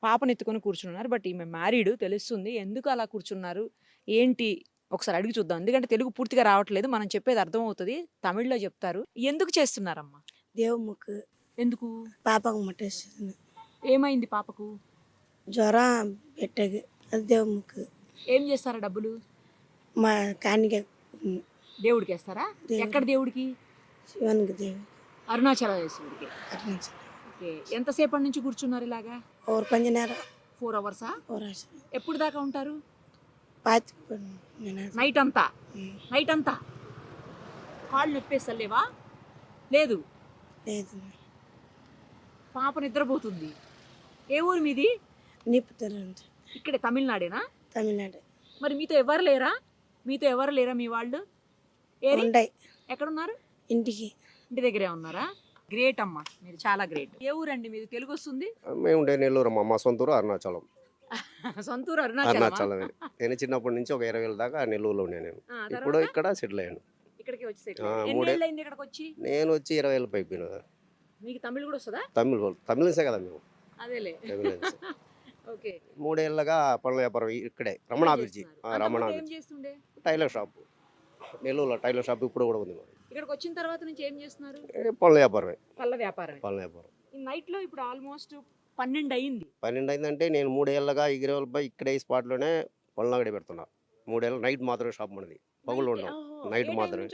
పాపని ఎత్తుకొని కూర్చున్నారు. బట్ ఈమె మ్యారీడ్ తెలుస్తుంది. ఎందుకు అలా కూర్చున్నారు ఏంటి ఒకసారి అడిగి చూద్దాం. ఎందుకంటే తెలుగు పూర్తిగా రావట్లేదు, మనం చెప్పేది అర్థమవుతుంది, తమిళ్లో చెప్తారు. ఎందుకు చేస్తున్నారమ్మా? దేవుముకు ఎందుకు? పాపకు ముట్టేస్తుంది, ఏమైంది పాపకు? జ్వరం పెట్టకు, అది దేవుముకు. ఏం చేస్తారా డబ్బులు? మా కానిక దేవుడికి వేస్తారా? దేవుడికి. ఎక్కడ దేవుడికి? శివానికి దేవుడు అరుణాచలేశ్వరుడికి. అట్లా ఓకే, ఎంతసేపటి నుంచి కూర్చున్నారు ఇలాగా? ఓరు పంజనేర 4 అవర్సా? ఓరాశ ఎప్పుడు దాకా ఉంటారు? పాతి నైట్ అంతా? నైట్ అంతా కాళ్ళు నొప్పేస్తలేవా? లేదు, లేదు, పాప నిద్రపోతుంది. ఏ ఊరు మీది? నిప్పుతారు ఇక్కడ తమిళనాడేనా? తమిళనాడు. మరి మీతో ఎవరు లేరా? మీతో ఎవరు లేరా మీ వాళ్ళు? ఏరి ఉండయి ఎక్కడున్నారు? ఇంటికి. ఇంటి దగ్గరే ఉన్నారా? గ్రేట్ అమ్మా, మీరు చాలా గ్రేట్. ఏ ఊరండి మీది? తెలుగు వస్తుంది? మేము ఉండే నెల్లూరు, మా సొంతూరు అరుణాచలం. సొంతూరు అరుణాచలమా? అరుణాచలమే. నేను చిన్నప్పటి నుంచి ఒక 20 ఏళ్ళ దాకా నెల్లూరులో ఉండే నేను. ఆ, ఇప్పుడు తర్వాత ఇక్కడ సెటిల్ అయ్యాను. ఇక్కడికి వచ్చి settle ఆ, అయ్యారు. మూడే- ఎన్నేళ్ళు అయింది ఇక్కడికి వచ్చి? నేను వచ్చి 20 ఏళ్ళ పైపోయిన. మీకు తమిళ్ కూడా వస్తుందా? తమిళసే కదా మేము. అదేలే. తమిళన్స్. ఓకే. 3 ఏళ్ళగా పనుల వ్యాపారం ఇక్కడే రమణాభిర్జి. చేస్తున్నారు. అంతకుముందు ఏం రమణాభిర్జి చేస్తుండే? టైలర్ షాప్, నెల్లూరులో టైలర్ షాప్ ఇప్పుడు కూడా ఉంది మరి. ఇక్కడికి వచ్చిన తర్వాత నుంచి ఏం చేస్తున్నారు? పనుల వ్యాపారమే, పళ్ళ వ్యాపారం. పనుల వ్యాపారం. ఈ నైట్ లో ఇప్పుడు ఆల్మోస్ట్ 12 అయింది. 12 అయిందంటే నేను 3 ఏళ్ళగా ఇగిరేవాళ్ళపై ఇక్కడే ఈ స్పాట్లోనే పనులు అంగడి పెడుతున్నా. 3 ఏళ్ళు నైట్ మాత్రమే షాప్ మనది, పగులు ఉండవు. నైట్ మాత్రమే.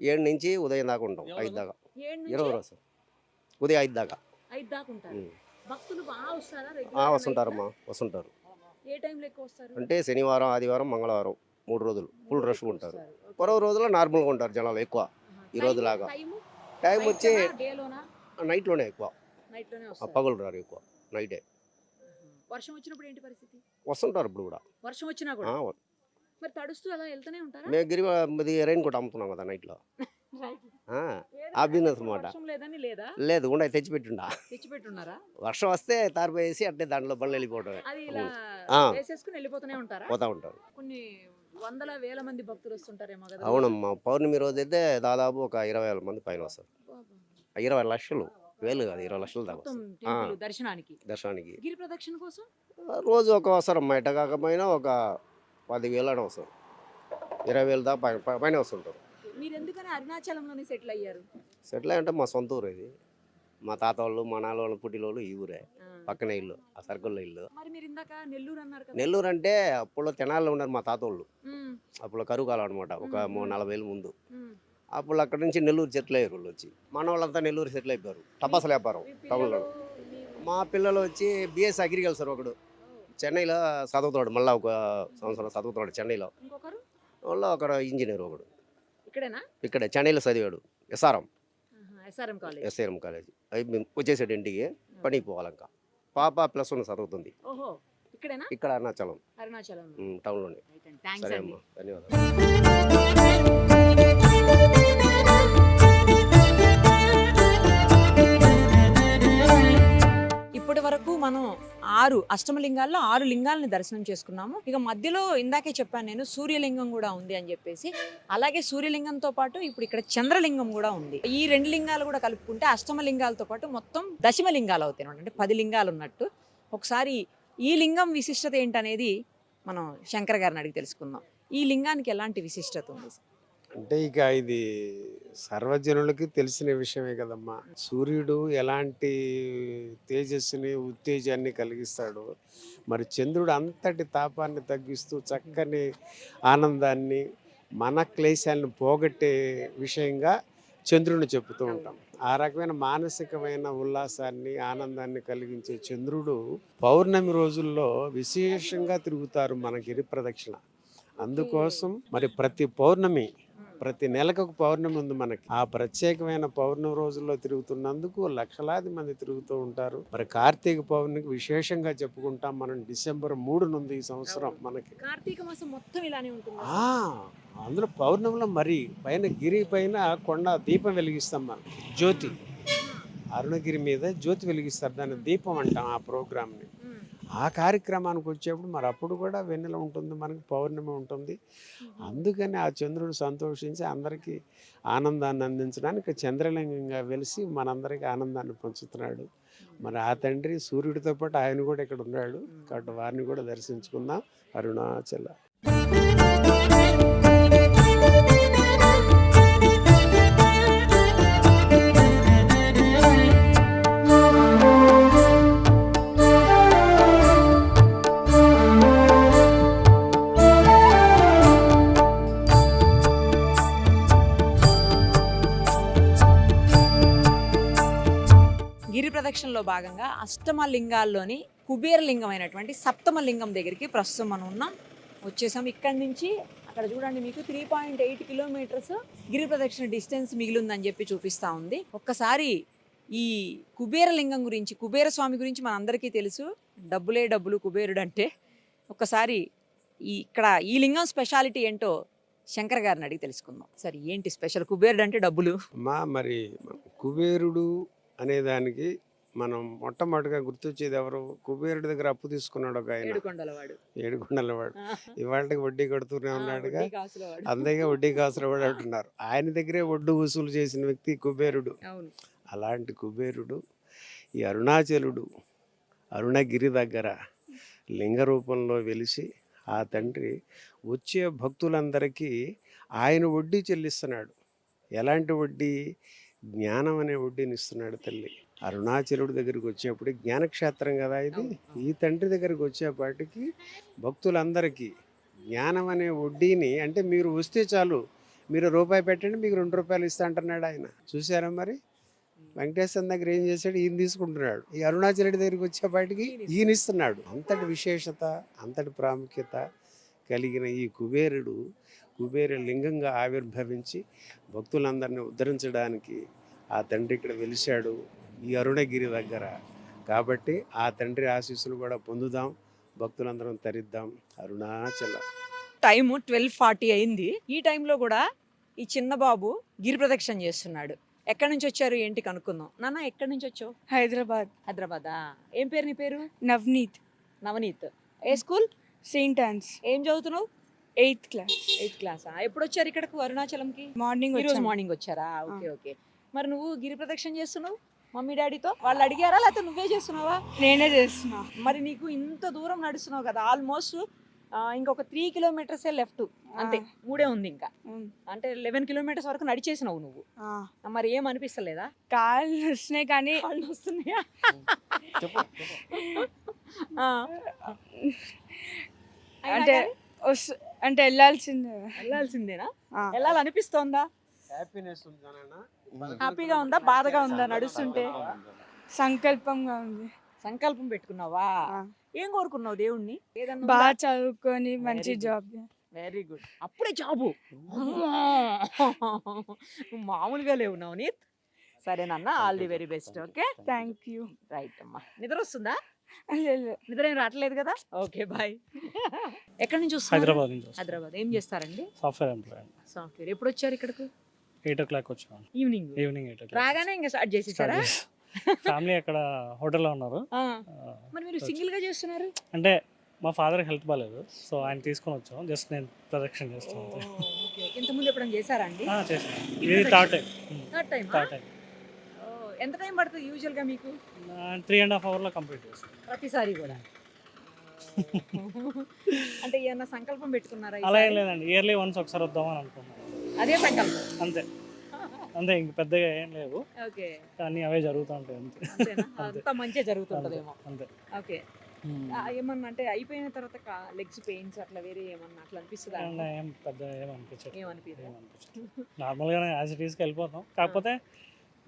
7 నుంచి ఉదయం దాకా ఉంటాం, 5 దాకా. 20 రోజు ఉదయం 5 దాకా. 5 దాకా ఉంటారు. ఉమ్. భక్తులు బాగా వస్తారా? regular గా వస్తుంటారమ్మా, వస్తుంటారు. ఏ టైంలో ఎక్కువ వస్తారు? అంటే శనివారం, ఆదివారం, మంగళవారం 3 రోజులు ఫుల్ రష్గా ఉంటారు. వస్తారు. ఓకే. పొరవ రోజుల్లో నార్మల్గా ఉంటారు జనాలు ఎక్కువ. ఆహా. ఈ రోజు లాగా. టైము? టైం వచ్చి డేలోనా? నైట్లోనే ఎక్కువ, నైట్ లోనే ఆ వస్తారు. పగలు రారు ఎక్కువ, నైటే వర్షం వచ్చినప్పుడు ఏంటి పరిస్థితి? వస్తుంటారు. ఇప్పుడు కూడా వర్షం వచ్చినా కూడా మరి తడుస్తూ అలా వెళ్తూనే ఉంటారా? మేము ఇది రెయిన్ కోట్ అమ్ముతున్నాం కదా నైట్లో. ఆ బిజినెస్ అన్నమాట. వర్షం లేదని లేదా? లేదు, ఉండే తెచ్చిపెట్టిండా. తెచ్చిపెట్టున్నారా? వర్షం వస్తే తారిపోయేసి అంటే దాంట్లో బండ్లు వెళ్ళిపోవటమే. అది ఇలా ఆ. వేసేసుకుని వెళ్ళిపోతూనే ఉంటారా? పోతా ఉంటారు. కొన్ని వందల వేల మంది భక్తులు వస్తుంటారేమో కదా? అవునమ్మా, పౌర్ణమి రోజు అయితే దాదాపు ఒక 20,000 మంది పైన వస్తారు. బాబా. 20 లక్షలు, వేలు కాదు, 20 లక్షల దాకా మొత్తం వస్తారు. టెంపుల్ దర్శనానికి, దర్శనానికి గిరి ప్రదక్షిణ కోసం రోజు ఒక అవసరం బయట కాకపోయినా ఒక 10,000 అని అవసరం. 20,000 దాకా పైన వస్తుంటారు. మీరు ఎందుకని అరుణాచలంలోనే సెటిల్ అయ్యారు? సెటిల్ అంటే మా సొంత ఊరు ఇది. మా తాత వాళ్ళు, మా నాన్న వాళ్ళు, పుట్టిలోళ్ళు ఈ ఊరే, ఆ. పక్కనే ఇల్లు, ఆ సర్కిల్లో ఇల్లు. మరి మీరు ఇందాక నెల్లూరు అన్నారు కదా? నెల్లూరు అంటే అప్పుడు తెనాలిలో ఉన్నారు మా తాత వాళ్ళు. ఉమ్, అప్పుడు కరువు కాలం అనమాట, ఒక 40 ఏళ్ళ ముందు. ఉమ్. అప్పుడు అక్కడ నుంచి నెల్లూరు సెటిల్ అయ్యారు వాళ్ళు వచ్చి. మన వాళ్ళంతా నెల్లూరు సెటిల్ అయిపోయారు. టపాసుల వ్యాపారం మీ టౌన్లో. పిల్లలు, మీ- మా పిల్లలు వచ్చి బిఎస్ అగ్రికల్చర్, ఒకడు చెన్నైలో చదువుతాడు, మళ్ళీ ఒక సంవత్సరం చదువుతున్నాడు చెన్నైలో. ఇంకొకరు వాళ్ళు అక్కడ ఇంజనీర్ ఒకడు ఇక్కడేనా? ఇక్కడ చెన్నైలో చదివాడు. SRM SRM college. SRM college. అవి మేము వచ్చేసాడు ఇంటికి, పనికి పోవాలి. ఇంకా పాప +1 చదువుతుంది ఓహో, ఇక్కడేనా? ఇక్కడ అరుణాచలం అరుణాచలం. టౌన్లోనే. థ్యాంక్స్ సరే అండి. అమ్మా, ధన్యవాదాలు. ఇప్పటి వరకు మనం 6 అష్టమలింగాల్లో 6 లింగాలని దర్శనం చేసుకున్నాము. ఇక మధ్యలో ఇందాకే చెప్పాను నేను సూర్యలింగం కూడా ఉంది అని చెప్పేసి. అలాగే సూర్యలింగంతో పాటు ఇప్పుడు ఇక్కడ చంద్రలింగం కూడా ఉంది. ఈ 2 లింగాలు కూడా కలుపుకుంటే అష్టమలింగాలతో పాటు మొత్తం దశమలింగాలు అవుతాయి అన్నమాట. అంటే 10 లింగాలు ఉన్నట్టు. ఒకసారి ఈ లింగం విశిష్టత ఏంటనేది మనం శంకర్ గారిని అడిగి తెలుసుకుందాం. ఈ లింగానికి ఎలాంటి విశిష్టత ఉంది? అంటే ఇక ఇది సర్వజనులకి తెలిసిన విషయమే కదమ్మా. సూర్యుడు ఎలాంటి తేజస్సుని ఉత్తేజాన్ని కలిగిస్తాడో, మరి చంద్రుడు అంతటి తాపాన్ని తగ్గిస్తూ చక్కని ఆనందాన్ని మన క్లేశాలను పోగొట్టే విషయంగా చంద్రుడిని చెప్తూ ఉంటాం. ఆ రకమైన మానసికమైన ఉల్లాసాన్ని ఆనందాన్ని కలిగించే చంద్రుడు పౌర్ణమి రోజుల్లో విశేషంగా తిరుగుతారు మన గిరి ప్రదక్షిణ. అందుకోసం మరి ప్రతి నెలకు ఒక పౌర్ణమి ఉంది మనకి. ఆ ప్రత్యేకమైన పౌర్ణమి రోజుల్లో తిరుగుతున్నందుకు లక్షలాది మంది తిరుగుతూ ఉంటారు. మరి కార్తీక పౌర్ణమికి విశేషంగా చెప్పుకుంటాం మనం. డిసెంబర్ 3 నుండి ఈ సంవత్సరం మనకి కార్తీక మాసం మొత్తం ఇలానే ఉంటుంది. అందులో పౌర్ణమిలో మరి పైన గిరి పైన కొండ దీపం వెలిగిస్తాం మనం. జ్యోతి, అరుణగిరి మీద జ్యోతి వెలిగిస్తారు, దాన్ని దీపం అంటాం ఆ ప్రోగ్రామ్ని. ఆ కార్యక్రమానికి వచ్చేప్పుడు మరి అప్పుడు కూడా వెన్నెల ఉంటుంది, మనకి పౌర్ణమి ఉంటుంది. అందుకని ఆ చంద్రుడు సంతోషించి అందరికీ ఆనందాన్ని అందించడానికి చంద్రలింగంగా వెలిసి మనందరికీ ఆనందాన్ని పంచుతున్నాడు. మరి ఆ తండ్రి సూర్యుడితో పాటు ఆయన కూడా ఇక్కడ ఉన్నాడు. కాబట్టి వారిని కూడా దర్శించుకుందాం. అరుణాచల. గిరి ప్రదక్షిణలో భాగంగా అష్టమ లింగాల్లోని కుబేర లింగం అయినటువంటి సప్తమ లింగం దగ్గరికి ప్రస్తుతం మనం ఉన్నాం. వచ్చేసాం. ఇక్కడి నుంచి అక్కడ చూడండి, మీకు 3.8 కిలోమీటర్స్ గిరి ప్రదక్షిణ డిస్టెన్స్ మిగిలిందని చెప్పి చూపిస్తా ఉంది. ఒక్కసారి ఈ కుబేర లింగం గురించి, కుబేర స్వామి గురించి మనందరికీ తెలుసు. డబ్బులే డబ్బులు కుబేరుడు అంటే. ఒక్కసారి ఇక్కడ ఈ లింగం స్పెషాలిటీ ఏంటో శంకర్ గారిని అడిగి తెలుసుకుందాం. సరే, ఏంటి స్పెషల్? కుబేరుడు అంటే డబ్బులు. మరి కుబేరుడు అనేదానికి మనం మొట్టమొదటిగా గుర్తొచ్చేది ఎవరు? కుబేరుడి దగ్గర అప్పు తీసుకున్నాడు ఒక ఆయన, ఏడుకొండలవాడు. ఇవాళకి వడ్డీ కడుతూనే ఉన్నాడుగా, అందేగా వడ్డీ కాసుల వాడు అంటున్నారు. ఆయన దగ్గరే వడ్డీ వసూలు చేసిన వ్యక్తి కుబేరుడు. అలాంటి కుబేరుడు ఈ అరుణాచలుడు అరుణగిరి దగ్గర లింగ రూపంలో వెలిసి ఆ తండ్రి వచ్చే భక్తులందరికీ ఆయన వడ్డీ చెల్లిస్తున్నాడు. ఎలాంటి వడ్డీ? జ్ఞానం అనే వడ్డీని ఇస్తున్నాడు తల్లి. అరుణాచలుడి దగ్గరికి వచ్చేప్పుడు జ్ఞానక్షేత్రం కదా ఇది. ఈ తండ్రి దగ్గరికి వచ్చేపాటికి భక్తులందరికీ జ్ఞానం అనే వడ్డీని, అంటే మీరు వస్తే చాలు, మీరు రూపాయి పెట్టండి మీకు 2 రూపాయలు ఇస్తా అంటున్నాడు ఆయన. చూసారా మరి? వెంకటేశ్వర దగ్గర ఏం చేశాడు? ఈయన తీసుకుంటున్నాడు. ఈ అరుణాచలుడి దగ్గరికి వచ్చేపాటికి ఈయన ఇస్తున్నాడు. అంతటి విశేషత, అంతటి ప్రాముఖ్యత కలిగిన ఈ కుబేర లింగంగా ఆవిర్భవించి భక్తులందరినీ ఉద్ధరించడానికి ఆ తండ్రి ఇక్కడ వెలిశాడు ఈ అరుణగిరి దగ్గర. కాబట్టి ఆ తండ్రి ఆశీస్సులు కూడా పొందుదాం, భక్తులందరం తరిద్దాం. అరుణాచల. టైము 12:40 అయింది. ఈ టైంలో కూడా ఈ చిన్న బాబు గిరి ప్రదక్షిణ చేస్తున్నాడు. ఎక్కడి నుంచి వచ్చారు ఏంటి కనుక్కుందాం. నాన్న, ఎక్కడి నుంచి వచ్చావు? హైదరాబాదా? ఏం పేరు నీ పేరు? నవనీత్. ఏ స్కూల్? Saint Ann's. ఏం చదువుతున్నావు? 8th class. 8th క్లాసా? ఎప్పుడు వచ్చారు ఇక్కడకు అరుణాచలంకి? మార్నింగ్ ఈరోజు మార్నింగ్ వచ్చారా? ఓకే. మరి నువ్వు గిరి ప్రదక్షిణ చేస్తున్నావు మమ్మీ డాడీతో? వాళ్ళు అడిగారా లేకపోతే నువ్వే చేస్తున్నావా? నేనే చేస్తున్నా. మరి నీకు ఇంత దూరం నడుస్తున్నావు కదా, ఆల్మోస్ట్ ఇంకొక 3 కిలోమీటర్సే లెఫ్ట్, అంతే. 3 ఉంది ఇంకా. అంటే 11 కిలోమీటర్స్ వరకు నడిచేసినావు నువ్వు. మరి ఏం అనిపిస్తలేదా? కాళ్ళు వస్తున్నాయి కానీ. కాళ్ళు వస్తున్నాయా? అంటే వెళ్ళాల్సిందేనా? వెళ్ళాలనిపిస్తోందా? హ్యాపీగా ఉందా, బాధగా ఉందా నడుస్తుంటే? సంకల్పంగా ఉంది. సంకల్పం పెట్టుకున్నావా? ఏం కోరుకున్నావు దేవుణ్ణి? బాగా చదువుకొని మంచి జాబ్. Very good. అప్పుడే జాబు? మామూలుగా లేవు నవనీత్. సరేనన్నా, all the very best. Okay, thank you. Right అమ్మా. నిద్ర వస్తుందా? నిద్ర ఏం రావట్లేదు కదా? Okay, bye. ఎక్కడి నుంచి వస్తారు? హైదరాబాద్ నుంచి. హైదరాబాద్. ఏం చేస్తారండి? Software employee. సాఫ్ట్వేర్. ఎప్పుడు వచ్చారు ఇక్కడకు? 8 o'clock వచ్చాను. Evening 8 o'clock. రాగానే ఇంకా స్టార్ట్ చేసేసారా? ఫ్యామిలీ అక్కడ హోటల్లో ఉన్నారు. ఆ, మరి మీరు సింగిల్ గా చేస్తున్నారు? అంటే మా ఫాదర్ హెల్త్ బాగాలేదు, సో ఆయన తీసుకొని వచ్చాం. జస్ట్ నేను ప్రదక్షిణ చేస్తాను అంతే. ఇంతకుముందు ఎప్పుడైనా చేశారా అండి? చేసాను. ఇది third time. Third time. Third time. ఎంత టైం పడుతుంది యూజువల్ గా మీకు? 3.5 hours కంప్లీట్ చేస్తాను. ప్రతిసారి కూడా అంటే ఏమన్నా సంకల్పం పెట్టుకున్నారా? అలా ఏం ఈసారి? లేదండి, ఇయర్లీ వన్స్ ఒకసారి వద్దామని అనుకున్నాను. అదే సంకల్పం. అంతే అంతే, ఇంక పెద్దగా ఏం లేవు, ఓకే, కానీ అవే జరుగుతూ ఉంటాయి అంతే. అంతేనా? అంతే. అంతా మంచిగా జరుగుతుంటదేమో. అంతే. ఓకే. ఏమన్నా అంటే అయిపోయిన తర్వాత లెగ్స్ పెయిన్స్ అట్లా వేరే ఏమన్నా అట్లా అనిపిస్తుందా? అండ్ ఏం పెద్ద ఏమనిపించదు. ఏమనిపిస్తుంది? నార్మల్గానే యాజ్ ఇట్ ఈస్కి వెళ్ళిపోతాం. కాకపోతే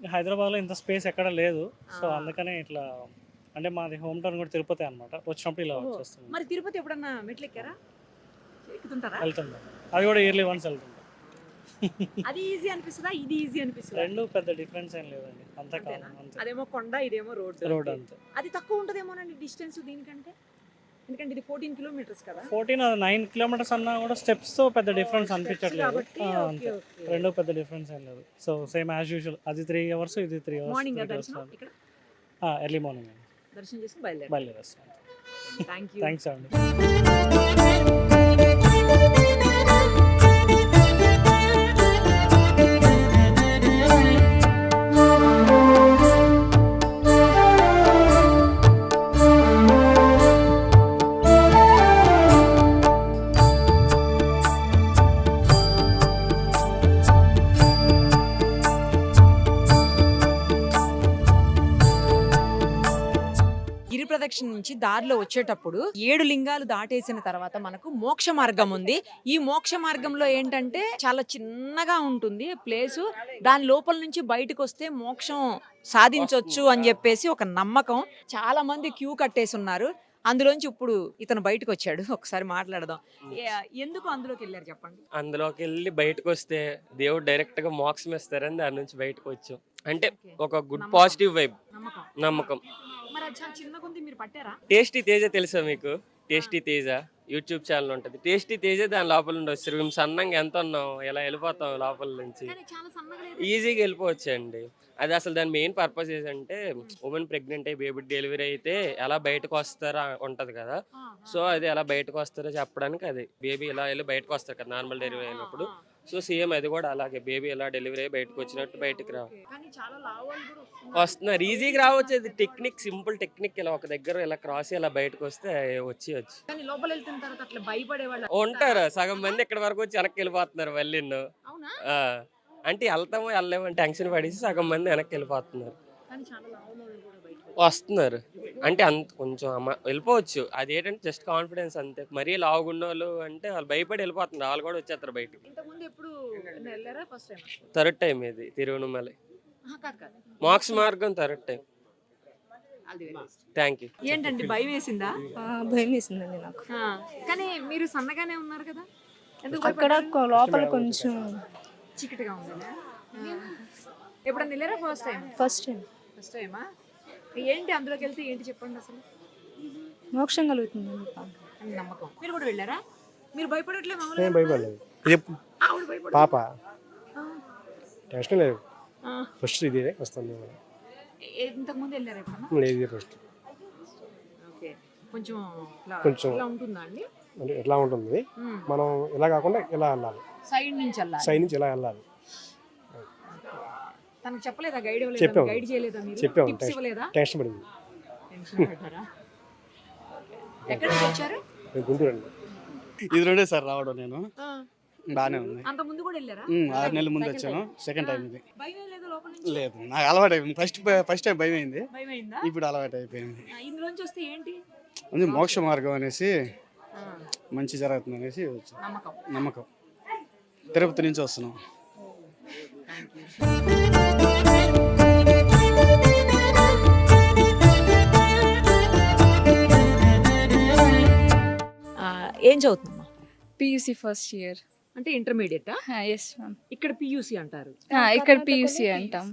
హైదరాబాద్లో ఇంత స్పేస్ ఎక్కడ లేదు, సో ఆ. అందుకనే ఇట్లా, అంటే మాది హోమ్ టౌన్ కూడా తిరుపతి అనమాట. వచ్చినప్పుడు ఇలా ఓహో. వచ్చేస్తుంది, మరి తిరుపతి ఎప్పుడన్నా మెట్లు ఎక్కారా? ఎక్కుతుంటారా? వెళ్తుంటాం. అది కూడా ఇయర్లీ వన్స్ వెళ్తుంటాం. అది ఈజీ అనిపిస్తుందా, ఇది ఈజీ అనిపిస్తుందా? రెండు పెద్ద డిఫరెన్స్ ఏం లేదండి, అంతా అంతేనా? కామన్ అంతే. అదేమో కొండ, ఇదేమో రోడ్. రోడ్ అంతే. అది తక్కువ ఉంటదేమోనండి డిస్టెన్స్ దీనికంటే, ఎందుకంటే ఇది 14 kilometers కదా. 9 kilometers అన్నా కూడా స్టెప్స్ తో పెద్ద డిఫరెన్స్ Steps అనిపించట్లేదు. కాబట్టి, ఓకే, అంతే, ఓకే. రెండు పెద్ద డిఫరెన్స్ ఏం లేదు. సో సేమ్ యాజ్ యూజువల్, అది 3 hours, ఇది 3 hours. మార్నింగ్ దర్శనం ఇక్కడ ఎర్లీ మార్నింగ్ దర్శనం చేసుకుని బయలుదేరారు. బయలుదేరేస్తాం. Thank you. థ్యాంక్స్ అండి. గిరి ప్రదక్షిణ నుంచి దారిలో వచ్చేటప్పుడు 7 లింగాలు దాటేసిన తర్వాత మనకు మోక్ష మార్గం ఉంది. ఈ మోక్ష మార్గంలో ఏంటంటే చాలా చిన్నగా ఉంటుంది ప్లేసు. దాని లోపల నుంచి బయటకు వస్తే మోక్షం సాధించొచ్చు అని చెప్పేసి ఒక నమ్మకం. చాలా మంది క్యూ కట్టేసి ఉన్నారు. అందులోంచి ఇప్పుడు ఇతను బయటకు వచ్చాడు. ఒకసారి మాట్లాడదాం. ఎందుకు అందులోకి వెళ్ళారు చెప్పండి? అందులోకి వెళ్ళి బయటకు వస్తే దేవుడు డైరెక్ట్ గా మోక్షం ఇస్తారని దాని నుంచి బయటకు వచ్చాం. అంటే ఒక గుడ్ నమ్మకం. పాజిటివ్ వైబ్, నమ్మకం. నమ్మకం. మరి అది చాలా చిన్నగా ఉంది, మీరు పట్టారా? టేస్టీ తేజ తెలుసా మీకు? టేస్టీ తేజ యూట్యూబ్ ఛానల్ ఉంటుంది. టేస్టీ తేజ దాని లోపల నుండి వస్తారు. మేము సన్నంగా ఎంత ఉన్నాం, ఎలా వెళ్ళిపోతాం లోపల నుంచి, కానీ చాలా సన్నగా లేదు. ఈజీగా వెళ్ళిపోవచ్చు అండి. అది అసలు దాని మెయిన్ పర్పస్ ఏంటంటే ఉమెన్ ప్రెగ్నెంట్ అయ్యి బేబీ డెలివరీ అయితే ఎలా బయటకు వస్తారో ఉంటది కదా. సో అది ఎలా బయటకు వస్తారో చెప్పడానికి, అది బేబీ ఇలా వెళ్ళి బయటకు వస్తారు కదా నార్మల్ డెలివరీ అయినప్పుడు. సో సేమ్ అది కూడా అలాగే, బేబీ ఎలా డెలివరీ అయ్యి బయటకు వచ్చినట్టు బయటకు రా కానీ చాలా లావాలు కూడా వస్తున్నారు. ఈజీగా రావచ్చు. అది టెక్నిక్, సింపుల్ టెక్నిక్. ఇలా ఒక దగ్గర ఇలా క్రాస్ ఇలా బయటకు వస్తే వచ్చి కానీ లోపల వెళ్తున్న తర్వాత అట్లా భయపడే వాళ్ళు ఉంటారు. సగం మంది ఇక్కడ వరకు వచ్చి వెనక్కి వెళ్ళిపోతున్నారు మళ్ళీ. అవునా? అంటే వెళ్తామో వెళ్ళలేమని టెన్షన్ పడేసి సగం మంది వెనక్కి వెళ్ళిపోతున్నారు. కానీ చాలా లావులో కూడా బయటకు వస్తున్నారు అంటే అంత కొంచెం వెళ్ళిపోవచ్చు. అది ఏంటంటే జస్ట్ కాన్ఫిడెన్స్ అంతే. మరీ లావుగున్న వాళ్ళు అంటే వాళ్ళు భయపడి వెళ్ళిపోతున్నారు. వాళ్ళు కూడా వచ్చేస్తారు బయటకు. ఇంతకుముందు ఎప్పుడు వెళ్ళారా? First time? థర్డ్ టైం ఇది తిరువనమలై కాదు. మోక్ష మార్గం third time. All the very best. Thank you. ఏంటండి భయం వేసిందా? భయం వేసిందండి నాకు. కానీ మీరు సన్నగానే ఉన్నారు కదా, ఎందుకు అక్కడ లోపల కొంచెం చీకటిగా ఉందా? ఎప్పుడన్నా వెళ్ళారా? First time. First time first టైమా? ఏంటి అందులోకి వెళ్తే ఏంటి చెప్పండి అసలు? మోక్షం కలుగుతుంది అని నమ్మకం. మీరు కూడా వెళ్ళారా? మీరు భయపడట్లే? నేను మామూలుగా భయపడలేదు. ఇది ఆవిడ భయపడ పాప టెన్షన్ లేదు. ఫస్ట్ ఇదే వస్తుంది. ఇంతకు ముందు వెళ్ళారా ఎప్పుడన్నా? లేదు ఫస్ట్. ఓకే. కొంచెం కొంచెం. ఇలా ఉంటుందా అండి? అంటే ఎట్లా ఉంటుంది, మనం ఇలా కాకుండా ఇలా వెళ్ళాలి, సైడ్ నుంచి వెళ్ళాలి. సైడ్ నుంచి ఇలా వెళ్ళాలి. తనకు చెప్పలేదా? గైడ్ ఇవ్వలేదా? చెప్పాము. గైడ్ చేయలేదా మీరు? చెప్పాము. టిప్స్ ఇవ్వలేదా? టెన్షన్ పడింది. టెన్షన్ పడ్డారా? ఎక్కడి నుంచి వచ్చారు? నేను గుంటూరు అండి. ఇది రెండే సార్ రావడం. నేను ఆ, బాగానే ఉంది. అంత ముందు కూడా వెళ్ళారా? 6 నెలల ముందు Second వచ్చాను. time. సెకండ్ టైం ఇది. భయం ఏం లేదా లోపల నుంచి? లేదు, నాకు అలవాటు అయిపోయింది. ఫస్ట్ టైం భయం అయింది, భయం అయిందా? ఇప్పుడు అలవాటు అయిపోయింది. ఇందులోంచి వస్తే ఏంటి? ఉంది మోక్ష మార్గం అనేసి, ఆ, మంచి జరుగుతుంది అనేసి వచ్చాను. నమ్మకం. నమ్మకం. తిరుపతి నుంచి వస్తున్నాం. ఏం చదువుతుందమ్మా? PUC first year. అంటే ఇంటర్మీడియట్. Yes ma'am. ఇక్కడ పియూసి అంటారు. ఇక్కడ పియూసీ అంటాం.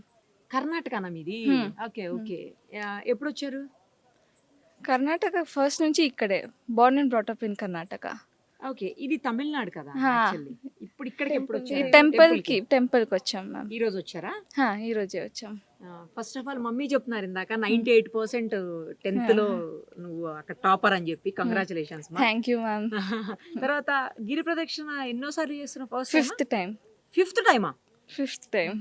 కర్ణాటకనా మీది? Okay okay. ఎప్పుడు వచ్చారు? కర్ణాటక ఫస్ట్ నుంచి ఇక్కడే, born and brought up in Karnataka. Okay. ఇది తమిళనాడు కదా హా. actually. ఇప్పుడు ఇక్కడికి ఎప్పుడు ఈ వచ్చారు? టెంపుల్ కి వచ్చాం మ్యామ్. ఈ రోజు వచ్చారా? ఈ రోజే వచ్చాం. ఫస్ట్ ఆఫ్ ఆల్ మమ్మీ చెప్తున్నారు ఇందాక 98% 10th లో నువ్వు అక్కడ టాపర్ అని చెప్పి కంగ్రాచులేషన్స్ థ్యాంక్ యూ మ్యామ్. తర్వాత గిరి ప్రదక్షిణ ఎన్నోసార్లు చేస్తున్నావు? Fifth time. ఫిఫ్త్ టైం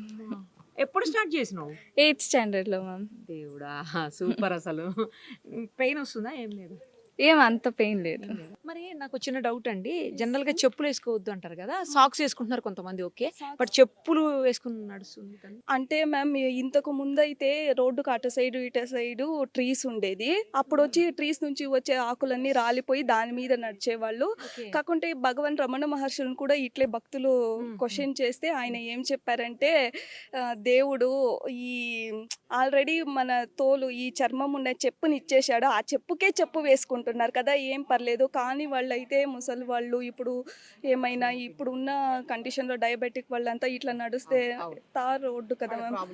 ఎప్పుడు స్టార్ట్ చేసినావు? 8th స్టాండర్డ్లో మ్యామ్. దేవుడా సూపర్ అసలు. పెయిన్ వస్తుందా? ఏం లేదు. ఏం అంత పెయిన్ లేదు. మరి నాకు చిన్న డౌట్ అండి, జనరల్ గా చెప్పులు వేసుకోవద్దు అంటారు కదా, సాక్స్ వేసుకుంటున్నారు కొంతమంది, ఓకే, బట్ చెప్పులు వేసుకుని నడుస్తుంది కానీ. అంటే మ్యామ్ ఇంతకు ముందైతే రోడ్డుకు అటు సైడు ఇటు సైడు ట్రీస్ ఉండేది. అప్పుడు వచ్చి ట్రీస్ నుంచి వచ్చే ఆకులన్నీ రాలిపోయి దాని మీద నడిచేవాళ్ళు. కాకుంటే భగవాన్ రమణ మహర్షులను కూడా ఇట్లే భక్తులు క్వశ్చన్ చేస్తే ఆయన ఏం చెప్పారంటే, దేవుడు ఈ ఆల్రెడీ మన తోలు ఈ చర్మం ఉన్న చెప్పుని ఇచ్చేశాడు, ఆ చెప్పుకే చెప్పు వేసుకుంటున్నారు కదా, ఏం పర్లేదు. కానీ వాళ్ళైతే ముసలి వాళ్ళు ఇప్పుడు ఏమైనా ఇప్పుడు ఉన్న కండిషన్లో డయాబెటిక్ వాళ్ళంతా ఇట్లా నడిస్తే తార్ రోడ్డు కదా మ్యామ్,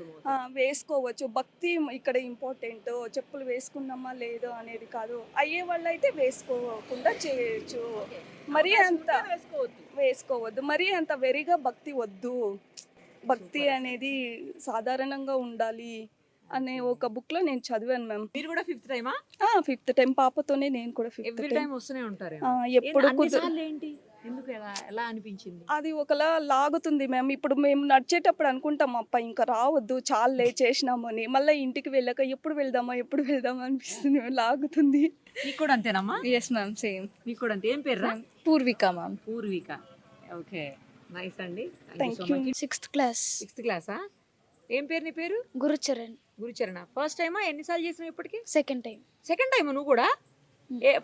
వేసుకోవచ్చు. భక్తి ఇక్కడ ఇంపార్టెంట్, చెప్పులు వేసుకున్నామా లేదో అనేది కాదు. అయ్యే వాళ్ళు అయితే వేసుకోకుండా చేయొచ్చు, మరీ అంత వేసుకోవద్దు, మరీ అంత వెరీగా భక్తి వద్దు. భక్తి అనేది సాధారణంగా ఉండాలి అనే ఒక బుక్ లో నేను చదివాను మ్యామ్. మీరు కూడా ఫిఫ్త్ టైమా? 5th టైం పాపతోనే నేను కూడా 5th ఎవ్రీ టైం వస్తూనే ఉంటారు. ఎప్పుడు ఏంటి ఎందుకు ఎలా అనిపించింది? అది ఒకలా లాగుతుంది మ్యామ్. ఇప్పుడు మేము నడిచేటప్పుడు అనుకుంటాం అప్ప ఇంకా రావద్దు చాలే చేసినాము అని, మళ్ళీ ఇంటికి వెళ్ళాక ఎప్పుడు వెళ్దామా అనిపిస్తుంది, లాగుతుంది. నీకు కూడా అంతేనమ్మా? Yes ma'am, same. నీకు కూడా అంతే. ఏం పేరు? Purvika ma'am. Purvika, okay, nice అండి. Thank you. 6th class. 6th క్లాసా? ఏం పేరు నీ పేరు? గురుచరణ్. గురుచరణ. ఫస్ట్ టైమా? ఎన్నిసార్లు చేసినావు ఇప్పటికి? Second time. సెకండ్ టైం నువ్వు కూడా?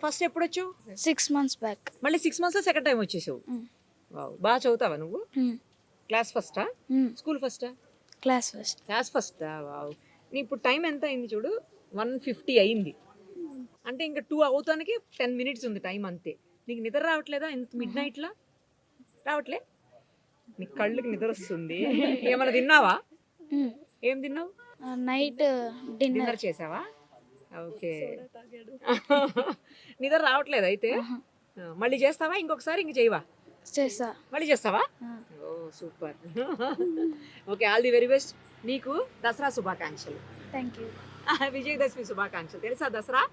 ఫస్ట్ ఎప్పుడు వచ్చావు? 6 months బ్యాక్. మళ్ళీ 6 months లో సెకండ్ టైం వచ్చేసావు. వావ్, బాగా చదువుతావా నువ్వు? క్లాస్ ఫస్టా? స్కూల్ ఫస్టా? Class first. క్లాస్ ఫస్టా? వావ్. నీ ఇప్పుడు టైం ఎంత అయింది చూడు, 1:50 అయింది. అంటే ఇంకా 2 అవుతానికి 10 minutes ఉంది టైం అంతే. నీకు నిద్ర రావట్లేదా ఇంత మిడ్ నైట్లో? రావట్లే? నీ కళ్ళకి నిద్ర వస్తుంది. ఏమైనా తిన్నావా? ఏం తిన్నావు? నైట్ డిన్నర్ చేసావా? ఓకే. నిద్ర రావట్లేదు అయితే? మళ్ళీ చేస్తావా ఇంకొకసారి? ఇంక చేయవా? చేసా. మళ్ళీ చేస్తావా? Oh super. Okay, all the very best. నీకు దసరా శుభాకాంక్షలు. Thank you. విజయదశమి శుభాకాంక్షలు. తెలుసా దసరా?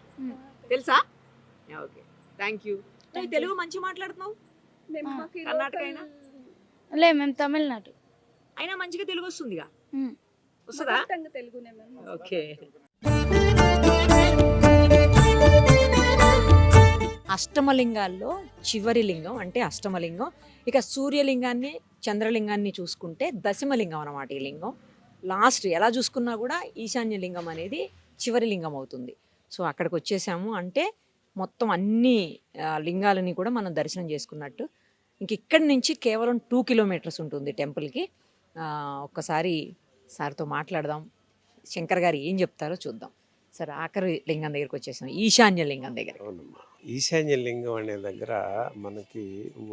తెలుసా? Okay, thank you. తెలుగు మంచి మాట్లాడుతున్నావు. కర్ణాటక అయినా? లే, మేము తమిళనాడు. అయినా మంచిగా తెలుగు వస్తుందిగా? వస్తుందా? తెలుగునే మ్యామ్. ఓకే. అష్టమలింగాల్లో చివరి లింగం అంటే అష్టమలింగం. ఇక సూర్యలింగాన్ని చంద్రలింగాన్ని చూసుకుంటే దశమలింగం అన్నమాట ఈ లింగం. లాస్ట్ ఎలా చూసుకున్నా కూడా ఈశాన్య లింగం అనేది చివరి లింగం అవుతుంది. సో అక్కడికి వచ్చేసాము అంటే మొత్తం అన్ని లింగాలని కూడా మనం దర్శనం చేసుకున్నట్టు. ఇంక ఇక్కడి నుంచి కేవలం 2 kilometers ఉంటుంది టెంపుల్కి. ఒక్కసారి సార్తో మాట్లాడదాం, శంకర్ గారు ఏం చెప్తారో చూద్దాం. సరే, ఆఖరి లింగం దగ్గరికి వచ్చేసాం, ఈశాన్య లింగం దగ్గర. అవునమ్మా, ఈశాన్య లింగం అనే దగ్గర మనకి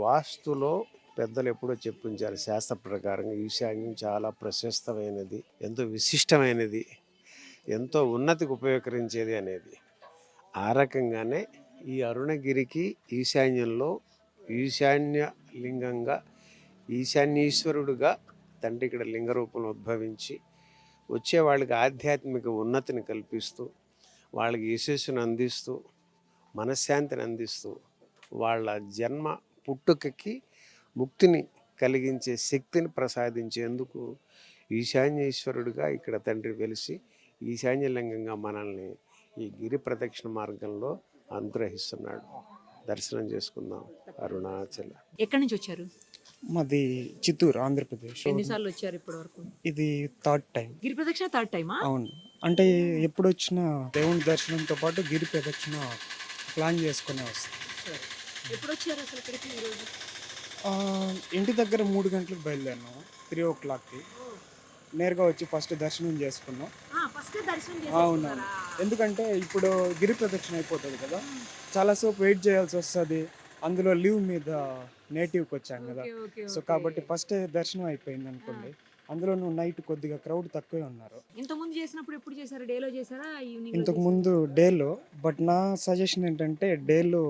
వాస్తులో పెద్దలు ఎప్పుడో చెప్పించారు, శాస్త్ర ప్రకారంగా ఈశాన్యం చాలా ప్రశస్తమైనది, ఎంతో విశిష్టమైనది, ఎంతో ఉన్నతికి ఉపయోగించేది అనేది. ఆ రకంగానే ఈ అరుణగిరికి ఈశాన్యంలో ఈశాన్య లింగంగా ఈశాన్యేశ్వరుడుగా తండ్రి ఇక్కడ లింగ రూపంలో ఉద్భవించి వచ్చే వాళ్ళకి ఆధ్యాత్మిక ఉన్నతిని కల్పిస్తూ, వాళ్ళకి యశస్సును అందిస్తూ, మనశ్శాంతిని అందిస్తూ, వాళ్ళ జన్మ పుట్టుకకి ముక్తిని కలిగించే శక్తిని ప్రసాదించేందుకు ఈశాన్యేశ్వరుడిగా ఇక్కడ తండ్రి వెలిసి ఈశాన్యలింగంగా మనల్ని ఈ గిరి ప్రదక్షిణ మార్గంలో అనుగ్రహిస్తున్నాడు. దర్శనం చేసుకుందాం. అరుణాచల. ఎక్కడి నుంచి వచ్చారు? మాది చిత్తూరు, ఆంధ్రప్రదేశ్. ఎన్నిసార్లు వచ్చారు ఇప్పటి వరకు? ఇది 3rd టైం. గిరి ప్రదక్షిణ 3rd టైమా? అవును, అంటే ఎప్పుడు వచ్చినా దేవుని దర్శనంతో పాటు గిరి ప్రదక్షిణ ప్లాన్ చేసుకునే వస్తాం. ఎప్పుడు వచ్చారు అసలు ఇక్కడికి ఈరోజు? ఇంటి దగ్గర 3 గంటలకు బయలుదేరినాము, 3 o'clockకి. నేరుగా వచ్చి ఫస్ట్ దర్శనం చేసుకున్నాం. అవునవును, ఎందుకంటే ఇప్పుడు గిరి ప్రదక్షిణ అయిపోతుంది కదా, చాలాసేపు వెయిట్ చేయాల్సి వస్తుంది. అందులో లీవ్ మీద నేటివ్కి వచ్చాను కదా, సో కాబట్టి ఫస్ట్ దర్శనం అయిపోయింది అనుకోండి. అందులోనూ నైట్ కొద్దిగా క్రౌడ్ తక్కువే ఉన్నారు. ఇంతకుముందు చేసినప్పుడు ఎప్పుడు చేశారు? డేలో చేశారా ఈవినింగ్? ఇంతకు ముందు డేలో, బట్ నా సజెషన్ ఏంటంటే డేలో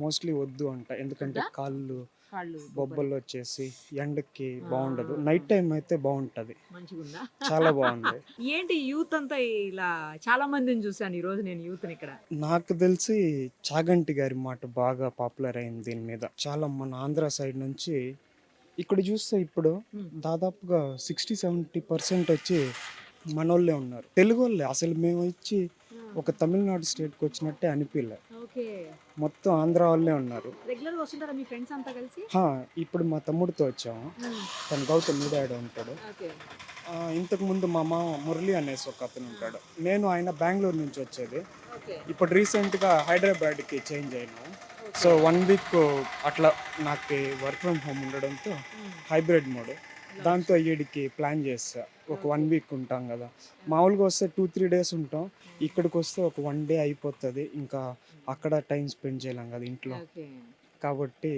మోస్ట్లీ వద్దు అంట, ఎందుకంటే వద్దా? కాళ్ళు కాళ్ళు బొబ్బలు వచ్చేసి ఎండకి బాగుండదు. నైట్ టైం అయితే బాగుంటది, మంచిగుందా? చాలా బాగుంది. ఏంటి యూత్ అంతా ఇలా చాలా మందిని చూసాను ఈ రోజు నేను యూత్ ఇక్కడ. నాకు తెలిసి చాగంటి గారి మాట బాగా పాపులర్ అయింది దీని మీద. చాలా మన ఆంధ్ర సైడ్ నుంచి ఇక్కడ చూస్తే ఇప్పుడు దాదాపుగా 60-70% వచ్చి మనోళ్ళే ఉన్నారు, తెలుగు వాళ్ళే. అసలు మేము వచ్చి ఒక తమిళనాడు స్టేట్కి వచ్చినట్టే అనిపించలే, ఓకే, మొత్తం ఆంధ్ర వాళ్ళే ఉన్నారు. రెగ్యులర్ గా వస్తుంటారా మీ ఫ్రెండ్స్ అంతా కలిసి? హా, ఇప్పుడు మా తమ్ముడితో వచ్చాము, తను గౌతమ్ మీడాడు ఉంటాడు. ఓకే, ఇంతకు ముందు మా మామ మురళి అనేసి ఒక అతను ఉంటాడు. నేను ఆయన బెంగళూరు నుంచి వచ్చేది. ఓకే, ఇప్పుడు రీసెంట్గా హైదరాబాద్కి చేంజ్ అయినా. సో 1 వీక్ అట్లా నాకు వర్క్ ఫ్రమ్ హోమ్ ఉండడంతో హైబ్రిడ్ మోడ్, దాంతో ఈడికి ప్లాన్ చేస్తా. ఒక 1 వీక్ ఉంటాం కదా, మామూలుగా వస్తే 2-3 డేస్ ఉంటాం, ఇక్కడికి వస్తే ఒక 1 డే అయిపోతుంది. ఇంకా అక్కడ టైం స్పెండ్ చేయలేం కదా ఇంట్లో, ఓకే. కాబట్టి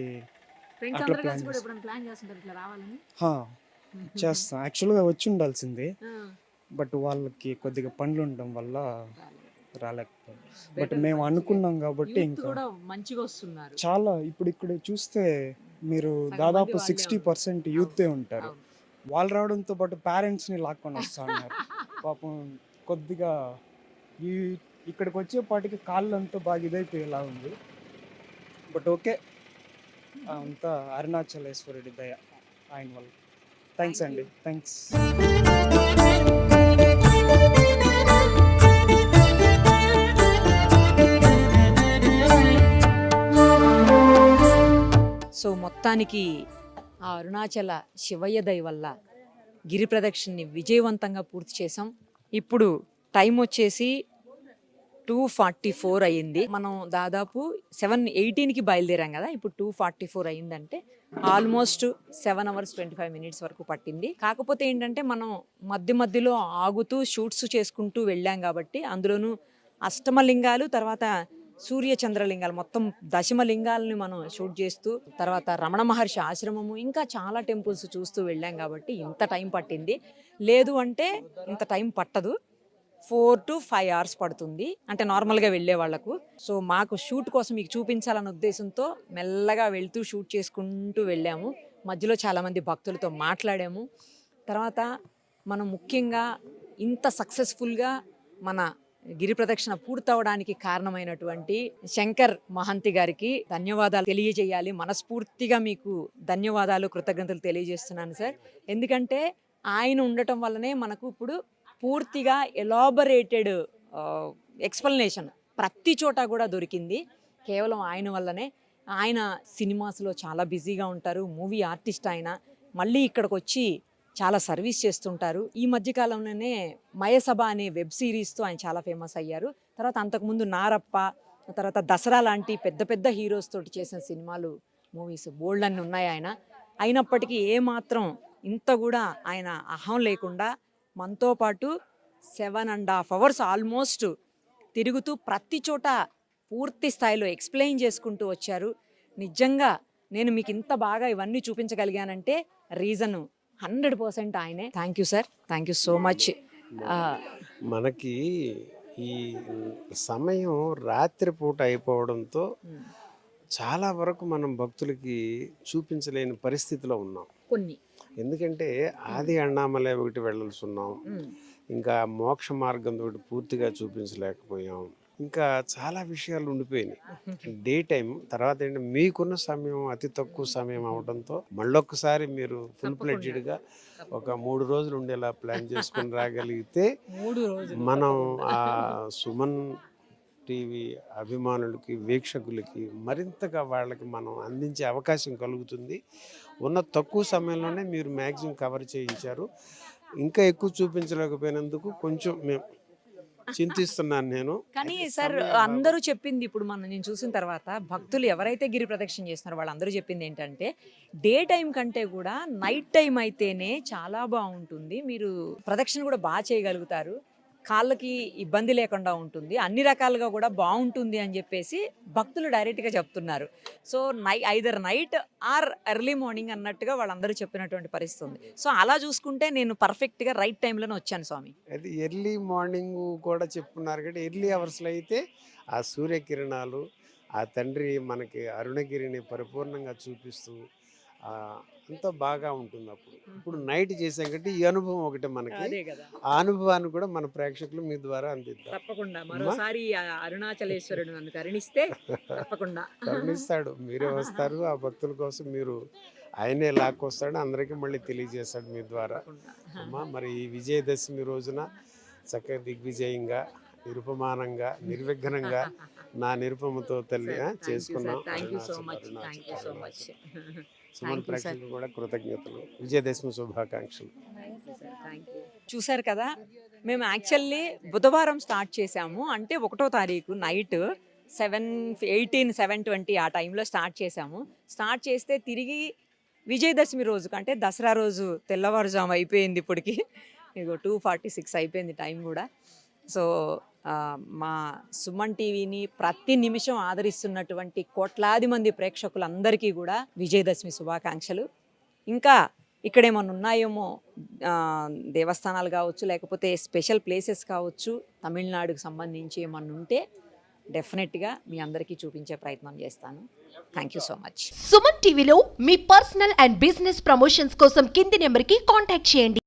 ఫ్రెండ్స్ అట్లా అందరూ ప్లాన్ కలిసి కూడా చేస్తాం. ఎప్పుడైనా ప్లాన్ చేస్తుంటారు ఇట్లా రావాలని? చేస్తాం. యాక్చువల్గా వచ్చి ఉండాల్సింది, ఆ, బట్ వాళ్ళకి కొద్దిగా పనులు ఉండడం వల్ల రాలేకపోయాం. బట్ better మేము మంచిగా. అనుకున్నాం కాబట్టి యూత్ ఇంకా కూడా మంచిగా వస్తున్నారు. చాలా ఇప్పుడు ఇక్కడ చూస్తే మీరు సగం దాదాపు మంది వాళ్ళే 60% యూతే ఉంటారు. అవును. వాళ్ళు రావడంతో పాటు పేరెంట్స్ని లాక్కొని వస్తా ఉన్నారు. పాపం కొద్దిగా ఈ ఇక్కడికి వచ్చేపాటికి కాళ్ళంతా బాగా ఇదైపోయేలా ఉంది. బట్ ఓకే, అంతా అరుణాచలేశ్వరుడి దయ ఆయన వల్ల. థ్యాంక్స్ Thank అండి, థ్యాంక్స్. సో మొత్తానికి ఆ అరుణాచల శివయ్య దయ వల్ల గిరి ప్రదక్షిణని విజయవంతంగా పూర్తి చేసాం. ఇప్పుడు టైం వచ్చేసి 2:44 అయ్యింది. మనం దాదాపు 7:18కి బయలుదేరాం కదా, ఇప్పుడు 2:44 అయ్యిందంటే ఆల్మోస్ట్ 7 hours 25 minutes వరకు పట్టింది. కాకపోతే ఏంటంటే మనం మధ్య మధ్యలో ఆగుతూ షూట్స్ చేసుకుంటూ వెళ్ళాం కాబట్టి, అందులోనూ అష్టమలింగాలు, తర్వాత సూర్య చంద్రలింగాలు, మొత్తం దశమలింగాలని మనం షూట్ చేస్తూ, తర్వాత రమణ మహర్షి ఆశ్రమము, ఇంకా చాలా టెంపుల్స్ చూస్తూ వెళ్ళాం కాబట్టి ఇంత టైం పట్టింది. లేదు అంటే ఇంత టైం పట్టదు, 4 to 5 hours పడుతుంది, అంటే నార్మల్గా వెళ్ళే వాళ్ళకు. సో మాకు షూట్ కోసం మీకు చూపించాలన్న ఉద్దేశంతో మెల్లగా వెళ్తూ షూట్ చేసుకుంటూ వెళ్ళాము. మధ్యలో చాలామంది భక్తులతో మాట్లాడాము. తర్వాత మనం ముఖ్యంగా ఇంత సక్సెస్ఫుల్గా మన గిరి ప్రదక్షిణ పూర్తవడానికి కారణమైనటువంటి శంకర్ మహంతి గారికి ధన్యవాదాలు తెలియజేయాలి. మనస్ఫూర్తిగా మీకు ధన్యవాదాలు, కృతజ్ఞతలు తెలియజేస్తున్నాను సార్. ఎందుకంటే ఆయన ఉండటం వల్లనే మనకు ఇప్పుడు పూర్తిగా ఎలాబరేటెడ్ ఎక్స్ప్లెనేషన్ ప్రతి చోట కూడా దొరికింది, కేవలం ఆయన వల్లనే. ఆయన సినిమాస్లో చాలా బిజీగా ఉంటారు, మూవీ ఆర్టిస్ట్ ఆయన. మళ్ళీ ఇక్కడికి వచ్చి చాలా సర్వీస్ చేస్తుంటారు. ఈ మధ్యకాలంలోనే మయసభ అనే వెబ్ సిరీస్తో ఆయన చాలా ఫేమస్ అయ్యారు. తర్వాత అంతకుముందు నారప్ప, తర్వాత దసరా లాంటి పెద్ద పెద్ద హీరోస్ తోటి చేసిన సినిమాలు, మూవీస్ బోల్డ్ అన్ని ఉన్నాయి ఆయన. అయినప్పటికీ ఏమాత్రం ఇంత కూడా ఆయన అహం లేకుండా మనతో పాటు 7.5 hours ఆల్మోస్ట్ తిరుగుతూ ప్రతి చోట పూర్తి స్థాయిలో ఎక్స్ప్లెయిన్ చేసుకుంటూ వచ్చారు. నిజంగా నేను మీకు ఇంత బాగా ఇవన్నీ చూపించగలిగానంటే రీజన్ 100% ఆయనే. Thank you sir, thank you so much. మనకి ఈ సమయం రాత్రిపూట అయిపోవడంతో చాలా వరకు మనం భక్తులకి చూపించలేని పరిస్థితిలో ఉన్నాం. కొన్ని ఎందుకంటే ఆది అన్నామలై ఒకటి వెళ్ళాల్సి ఉన్నాం, ఇంకా మోక్ష మార్గం ఒకటి పూర్తిగా చూపించలేకపోయాం, ఇంకా చాలా విషయాలు ఉండిపోయినాయి. డే టైం తర్వాత ఏంటంటే మీకున్న సమయం అతి తక్కువ సమయం అవడంతో మళ్ళొక్కసారి మీరు ఫుల్ ఫ్లెడ్జ్డ్గా ఒక 3 రోజులు ఉండేలా ప్లాన్ చేసుకుని రాగలిగితే 3 రోజులు మనం ఆ సుమన్ టీవీ అభిమానులకి, వీక్షకులకి మరింతగా వాళ్ళకి మనం అందించే అవకాశం కలుగుతుంది. ఉన్న తక్కువ సమయంలోనే మీరు మ్యాక్సిమం కవర్ చేయించారు. ఇంకా ఎక్కువ చూపించలేకపోయినందుకు కొంచెం మేము చింతిస్తున్నాను నేను. కానీ సార్ అందరూ చెప్పింది ఇప్పుడు నేను చూసిన తర్వాత భక్తులు ఎవరైతే గిరి ప్రదక్షిణ చేస్తున్నారో వాళ్ళందరూ చెప్పింది ఏంటంటే డే టైం కంటే కూడా నైట్ టైం అయితేనే చాలా బాగుంటుంది, మీరు ప్రదక్షిణ కూడా బాగా చేయగలుగుతారు, కాళ్ళకి ఇబ్బంది లేకుండా ఉంటుంది, అన్ని రకాలుగా కూడా బాగుంటుంది అని చెప్పేసి భక్తులు డైరెక్ట్గా చెప్తున్నారు. So either night or early morning అన్నట్టుగా వాళ్ళందరూ చెప్పినటువంటి పరిస్థితి ఉంది. సో అలా చూసుకుంటే నేను పర్ఫెక్ట్గా రైట్ టైంలోనే వచ్చాను స్వామి. అది ఎర్లీ మార్నింగ్ కూడా చెప్పున్నారు, కానీ ఎర్లీ అవర్స్లో అయితే ఆ సూర్యకిరణాలు, ఆ తండ్రి మనకి అరుణగిరిని పరిపూర్ణంగా చూపిస్తూ ఎంతో బాగా ఉంటుంది. ఇప్పుడు నైట్ చేసాం కాబట్టి ఈ అనుభవం ఒకటి మనకి, అదే కదా. ఆ అనుభవాన్ని కూడా మన ప్రేక్షకులు మీ ద్వారా అందిద్దాం. తప్పకుండా మరోసారి ఆ అరుణాచలేశ్వరుడు నన్ను కరుణిస్తే తప్పకుండా కరుణిస్తాడు, మీరే వస్తారు, ఆ భక్తుల కోసం మీరు ఆయనే లాక్కొస్తాడు, అందరికీ మళ్ళీ తెలియజేస్తాడు మీ ద్వారా. అమ్మా మరి ఈ విజయదశమి రోజున చక్కగా దిగ్విజయంగా, నిరుపమానంగా, నిర్విఘ్నంగా నా నిరుపమతో తల్లి చేసుకున్నాం. Thank you so much, thank you so much. Suman ప్రేక్షకులు కూడా కృతజ్ఞతలు, విజయదశమి శుభాకాంక్షలు. చూసారు కదా, మేము యాక్చువల్లీ బుధవారం స్టార్ట్ చేసాము. అంటే 1వ తారీఖు నైట్ 7:20 ఆ టైంలో స్టార్ట్ చేసాము. స్టార్ట్ చేస్తే తిరిగి విజయదశమి రోజు కంటే దసరా రోజు తెల్లవారుజాము అయిపోయింది. ఇప్పటికి ఇగో 2:46 అయిపోయింది టైం కూడా. సో మా సుమన్ టీవీని ప్రతి నిమిషం ఆదరిస్తున్నటువంటి కోట్లాది మంది ప్రేక్షకులందరికీ కూడా విజయదశమి శుభాకాంక్షలు. ఇంకా ఇక్కడ ఏమన్నా ఉన్నాయేమో, దేవస్థానాలు కావచ్చు, లేకపోతే స్పెషల్ ప్లేసెస్ కావచ్చు, తమిళనాడుకు సంబంధించి ఏమన్నా ఉంటే డెఫినెట్గా మీ అందరికీ చూపించే ప్రయత్నం చేస్తాను. Thank you so much. Suman టీవీలో మీ పర్సనల్ అండ్ బిజినెస్ ప్రమోషన్స్ కోసం కింది నెంబర్కి కాంటాక్ట్ చేయండి.